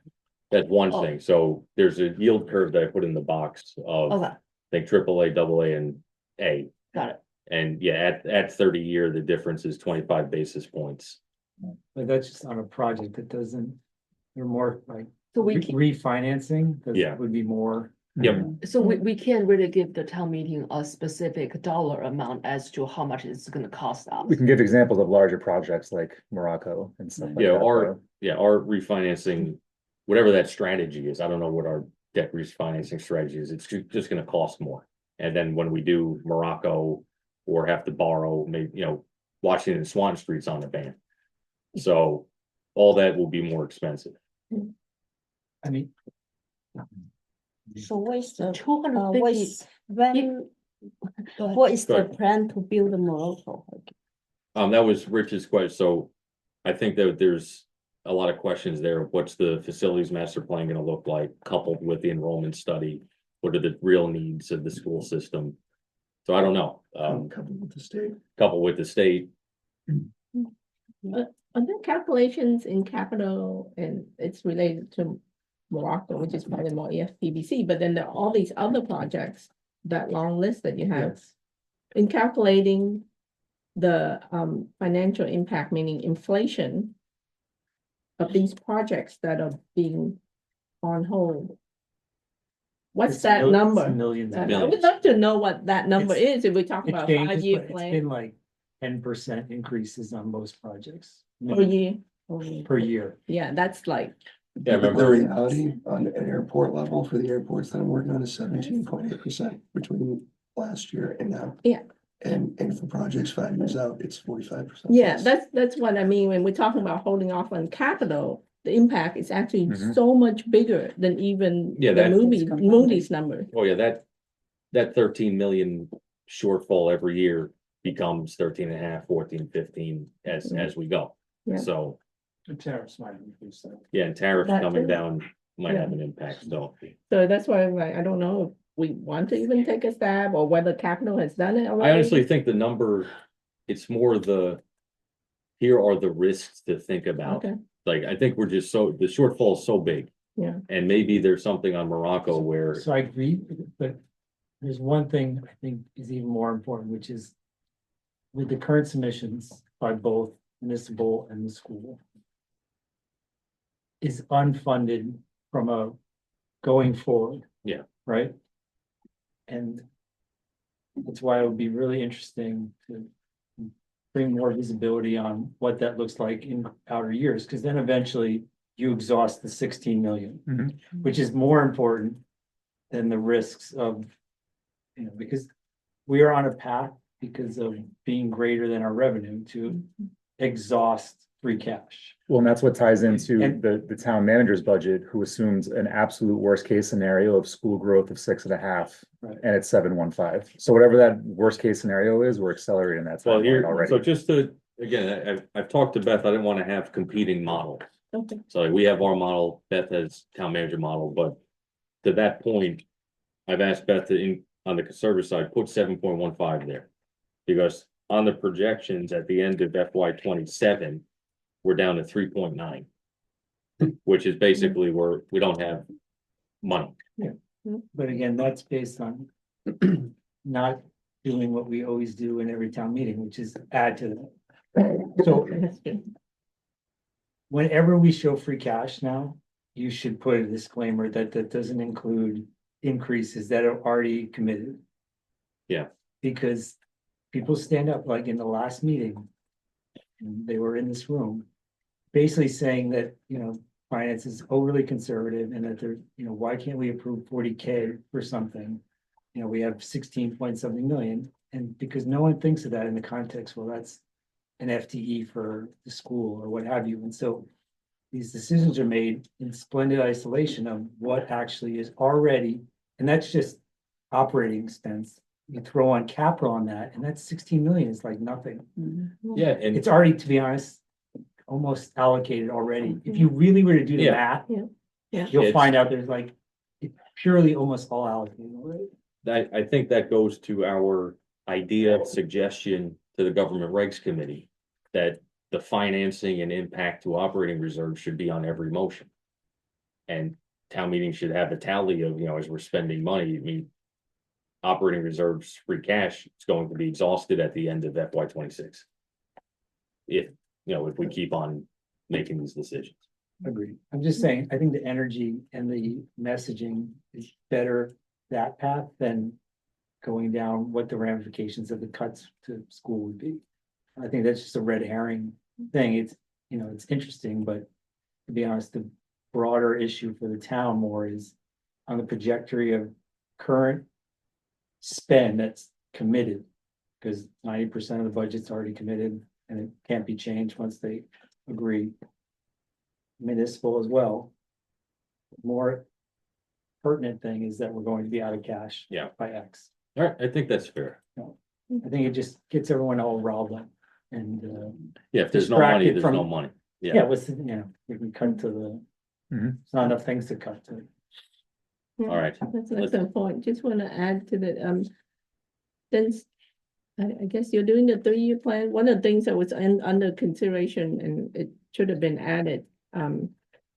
that's one Oh. thing. So there's a yield curve that I put in the box of, Okay, I think AAA, AA, and A. got it. And yeah, at 30-year, the difference is 25 basis points. But that's just on a project that doesn't, they're more like So we can, refinancing, Yeah. that would be more. Yep. so we can't really give the town meeting a specific dollar amount as to how much it's gonna cost us. We can give examples of larger projects like Morocco and stuff like Yeah, that. our refinancing, whatever that strategy is, I don't know what our debt refinancing strategy is, it's just gonna cost more. And then when we do Morocco or have to borrow, maybe, Washington and Swan Street's on the ban. So all that will be more expensive. I mean, So what's the, 250, when, go ahead. what is Go the ahead. plan to build a Morocco? That was Rich's question, so I think that there's a lot of questions there. What's the facilities master plan gonna look like, coupled with the enrollment study? What are the real needs of the school system? So I don't know, Coupled with the state. coupled with the state, Are there calculations in capital and it's related to Morocco, which is probably more EFPBC, but then there are all these other projects, that long list that you have. yes, In calculating the financial impact, meaning inflation of these projects that are being on hold. What's It's that it's number? Millions. of I Millions. would love to know what that number It's- is if we talk It about changes, five-year but it's plan been like 10% increases on most projects. per year. Per year. Yeah, that's like, yeah, The remember, reality on an airport level for the airports that I'm working on is 17.8% between last year and now. Yeah. And for projects 5 years out, it's 45%. yeah, that's what I mean, when we're talking about holding off on capital, the impact is actually Mhm. so much bigger than even Yeah, the that- Moody's number. oh yeah, that 13 million shortfall every year becomes 13.5, 14, 15 as we go. Yeah. So, The tariffs might increase that. yeah, and tariffs That coming too. down might Yeah. have an impact, so. So that's why I'm like, I don't know if we want to even take a stab or whether capital has done it I already. honestly think the number, it's more here are the risks to think about. Okay, Like, I think the shortfall is so big. Yeah. And maybe there's something on Morocco where, So I agree, but there's one thing I think is even more important, which is with the current submissions by both municipal and the school is unfunded from a going forward. Yeah. Right? And that's why it would be really interesting to bring more visibility on what that looks like in outer years, because then eventually you exhaust the 16 million, Mhm. which is more important than the risks of, because we are on a path because of being greater than our revenue to exhaust free cash. Well, and that's what ties into And- the town manager's budget, who assumes an absolute worst case scenario of school growth of 6.5. Right. And it's 7.15. So whatever that worst case scenario is, we're accelerating that well, timeline here, already. so just to, again, I've talked to Beth, I didn't want to have competing models. okay. So like, we have our model, Beth has town manager model, but to that point, I've asked Beth to, on the conservative side, put 7.15 there. Because on the projections at the end of FY 27, we're down to 3.9. Which is basically where we don't have money. But again, that's based on not doing what we always do in every town meeting, which is add to that. So That's good. whenever we show free cash now, you should put a disclaimer that that doesn't include increases that are already committed. Yeah. Because people stand up, like in the last meeting, and they were in this room, basically saying that, finance is overly conservative and that they're, why can't we approve 40K for something? We have 16 point something million, and because no one thinks of that in the context, well, that's an FTE for the school or what have you, and so these decisions are made in splendid isolation of what actually is already, and that's just operating expense. You throw on capital on that, and that's 16 million is like nothing. Yeah, and It's already, to be honest, almost allocated already. If you really were to do the Yeah. math, Yeah. you'll It's- find out there's like, it's purely almost all allocated already. I think that goes to our idea, suggestion to the Government Regs Committee. That the financing and impact to operating reserves should be on every motion. And town meeting should have a tally of, as we're spending money, I mean. Operating reserves, free cash, is going to be exhausted at the end of FY 26. If we keep on making these decisions. Agreed. I'm just saying, I think the energy and the messaging is better that path than going down what the ramifications of the cuts to school would be. I think that's just a red herring thing. It's, it's interesting, but to be honest, the broader issue for the town more is on the trajectory of current spend that's committed. Because 90% of the budget's already committed and it can't be changed once they agree. Municipal as well. More pertinent thing is that we're going to be out of cash. Yeah. By X. All right, I think that's fair. I think it just gets everyone all riled up and, Yeah, if there's no money, Distracted there's from- no money. yeah, we can cut to the, Mhm. it's not enough things to cut to. All right. That's an excellent point. Just want to add to that, since I guess you're doing the 3-year plan, one of the things that was under consideration and it should have been added,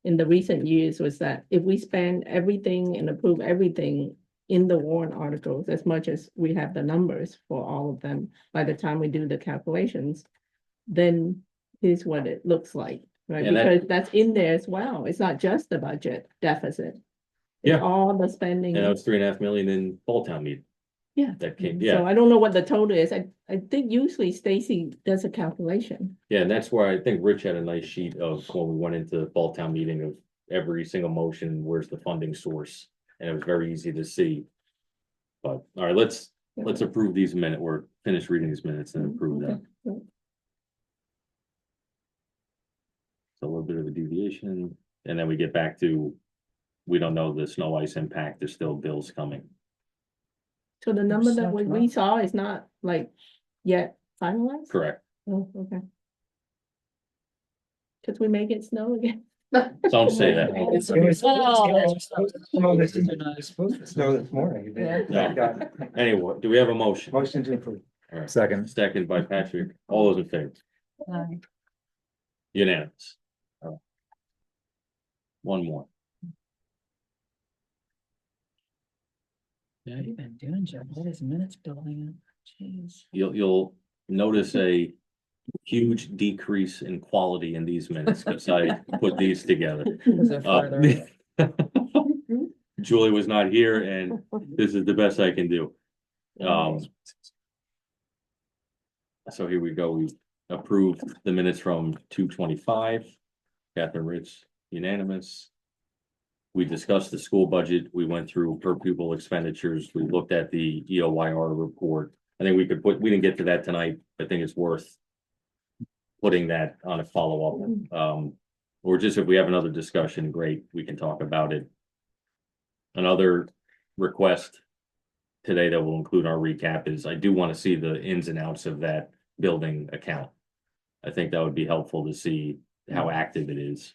in the recent years was that if we spend everything and approve everything in the warrant articles, as much as we have the numbers for all of them, by the time we do the calculations, then here's what it looks like, right? And that- Because that's in there as well. It's not just the budget deficit. It's Yeah. all the spending. And that was 3.5 million in Fall Town meeting. Yeah. That came, So yeah, I don't know what the total is. I think usually Stacy does a calculation. yeah, and that's where I think Rich had a nice sheet of when we went into the Fall Town meeting of every single motion, where's the funding source? And it was very easy to see. But, all right, let's approve these minutes, or finish reading these minutes and approve them. Okay. So a little bit of a deviation, and then we get back to, we don't know the snow ice impact, there's still bills coming. So the number that Sounds we right. saw is not like yet finalized? Correct. Oh, okay. Cause we make it snow again. Don't say that. It was supposed to snow this morning. Yeah. Anyway, do we have a motion? Motion to approve. All right. Second. Second by Patrick, all those in favor? Unanimous. All right. One more. What have you been doing, Jeff? All these minutes building up. Jeez. You'll notice a huge decrease in quality in these minutes, because I put these together. Because they're farther away. Julie was not here, and this is the best I can do. So here we go, we approved the minutes from 2/25. Catherine Rich, unanimous. We discussed the school budget, we went through per pupil expenditures, we looked at the EOYR report. I think we didn't get to that tonight, I think it's worth putting that on a follow-up. Or just if we have another discussion, great, we can talk about it. Another request today that will include our recap is I do want to see the ins and outs of that building account. I think that would be helpful to see how active it is.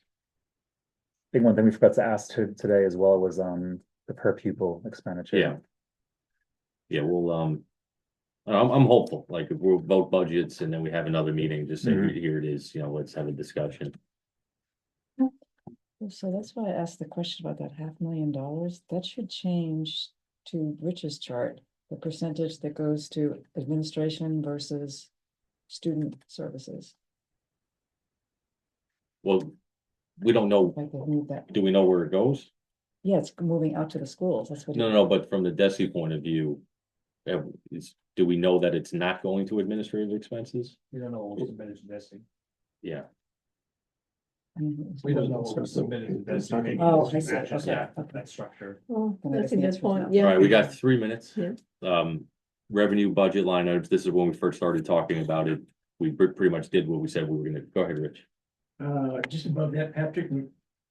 I think one thing we forgot to ask today as well was, the per pupil expenditure. Yeah. Yeah, we'll, I'm hopeful, like if we'll vote budgets and then we have another meeting, just say, here it is, let's have a discussion. So that's why I asked the question about that $500,000. That should change to Rich's chart, the percentage that goes to administration versus student services. Well, we don't know, Like they need that. do we know where it goes? Yeah, it's moving out to the schools. That's what. No, but from the DESI point of view, do we know that it's not going to administrative expenses? We don't know what was submitted to testing. Yeah, We don't know what was submitted to testing. Oh, I see. Okay. Yeah. That structure. Oh, Then I that's guess a the good answer is point, no. yeah. all right, we got 3 minutes. Yeah. Revenue budget line items, this is when we first started talking about it. We pretty much did what we said we were gonna, go ahead, Rich. Just above that, Patrick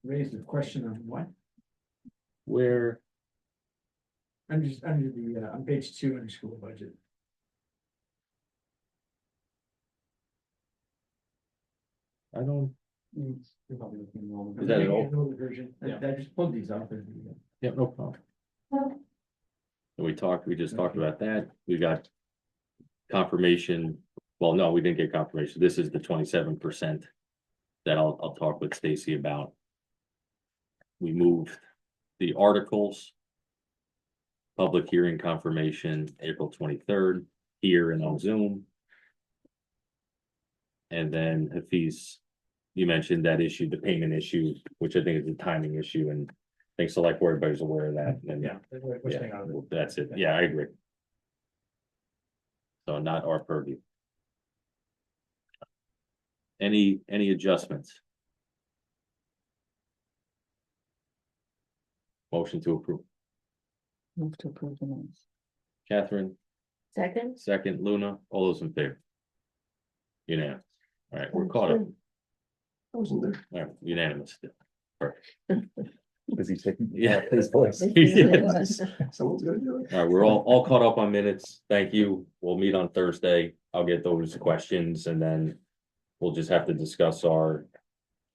raised a question on what? Where, Under the, on page 2 in the school budget. I don't, You're probably looking at all of them. Is that an I'm old- looking at an older version. Yeah. I just pulled these up. yeah, no problem. We just talked about that. We got confirmation. Well, no, we didn't get confirmation. This is the 27% that I'll talk with Stacy about. We moved the articles. Public hearing confirmation, April 23rd, here and on Zoom. And then Hafiz, you mentioned that issue, the payment issue, which I think is a timing issue, and thanks to like where everybody's aware of that, and Yeah. Which thing out of it? that's it. Yeah, I agree. So not our purview. Any adjustments? Motion to approve. Move to approve the minutes. Catherine, Second? second, Luna, all those in favor? Unanimous. All right, we're caught up. I wasn't there. All right, unanimous. Is he taking? Yeah. His voice. Someone's gonna do it. All right, we're all caught up on minutes. Thank you. We'll meet on Thursday. I'll get those questions and then we'll just have to discuss our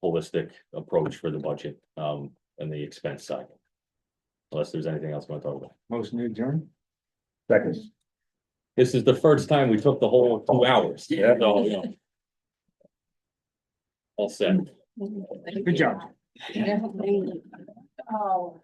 holistic approach for the budget, and the expense side. Unless there's anything else I want to talk about. Motion to adjourn? Second. This is the first time we took the whole 2 hours. Yeah. So, you know. All set. Good job. Yeah. Oh.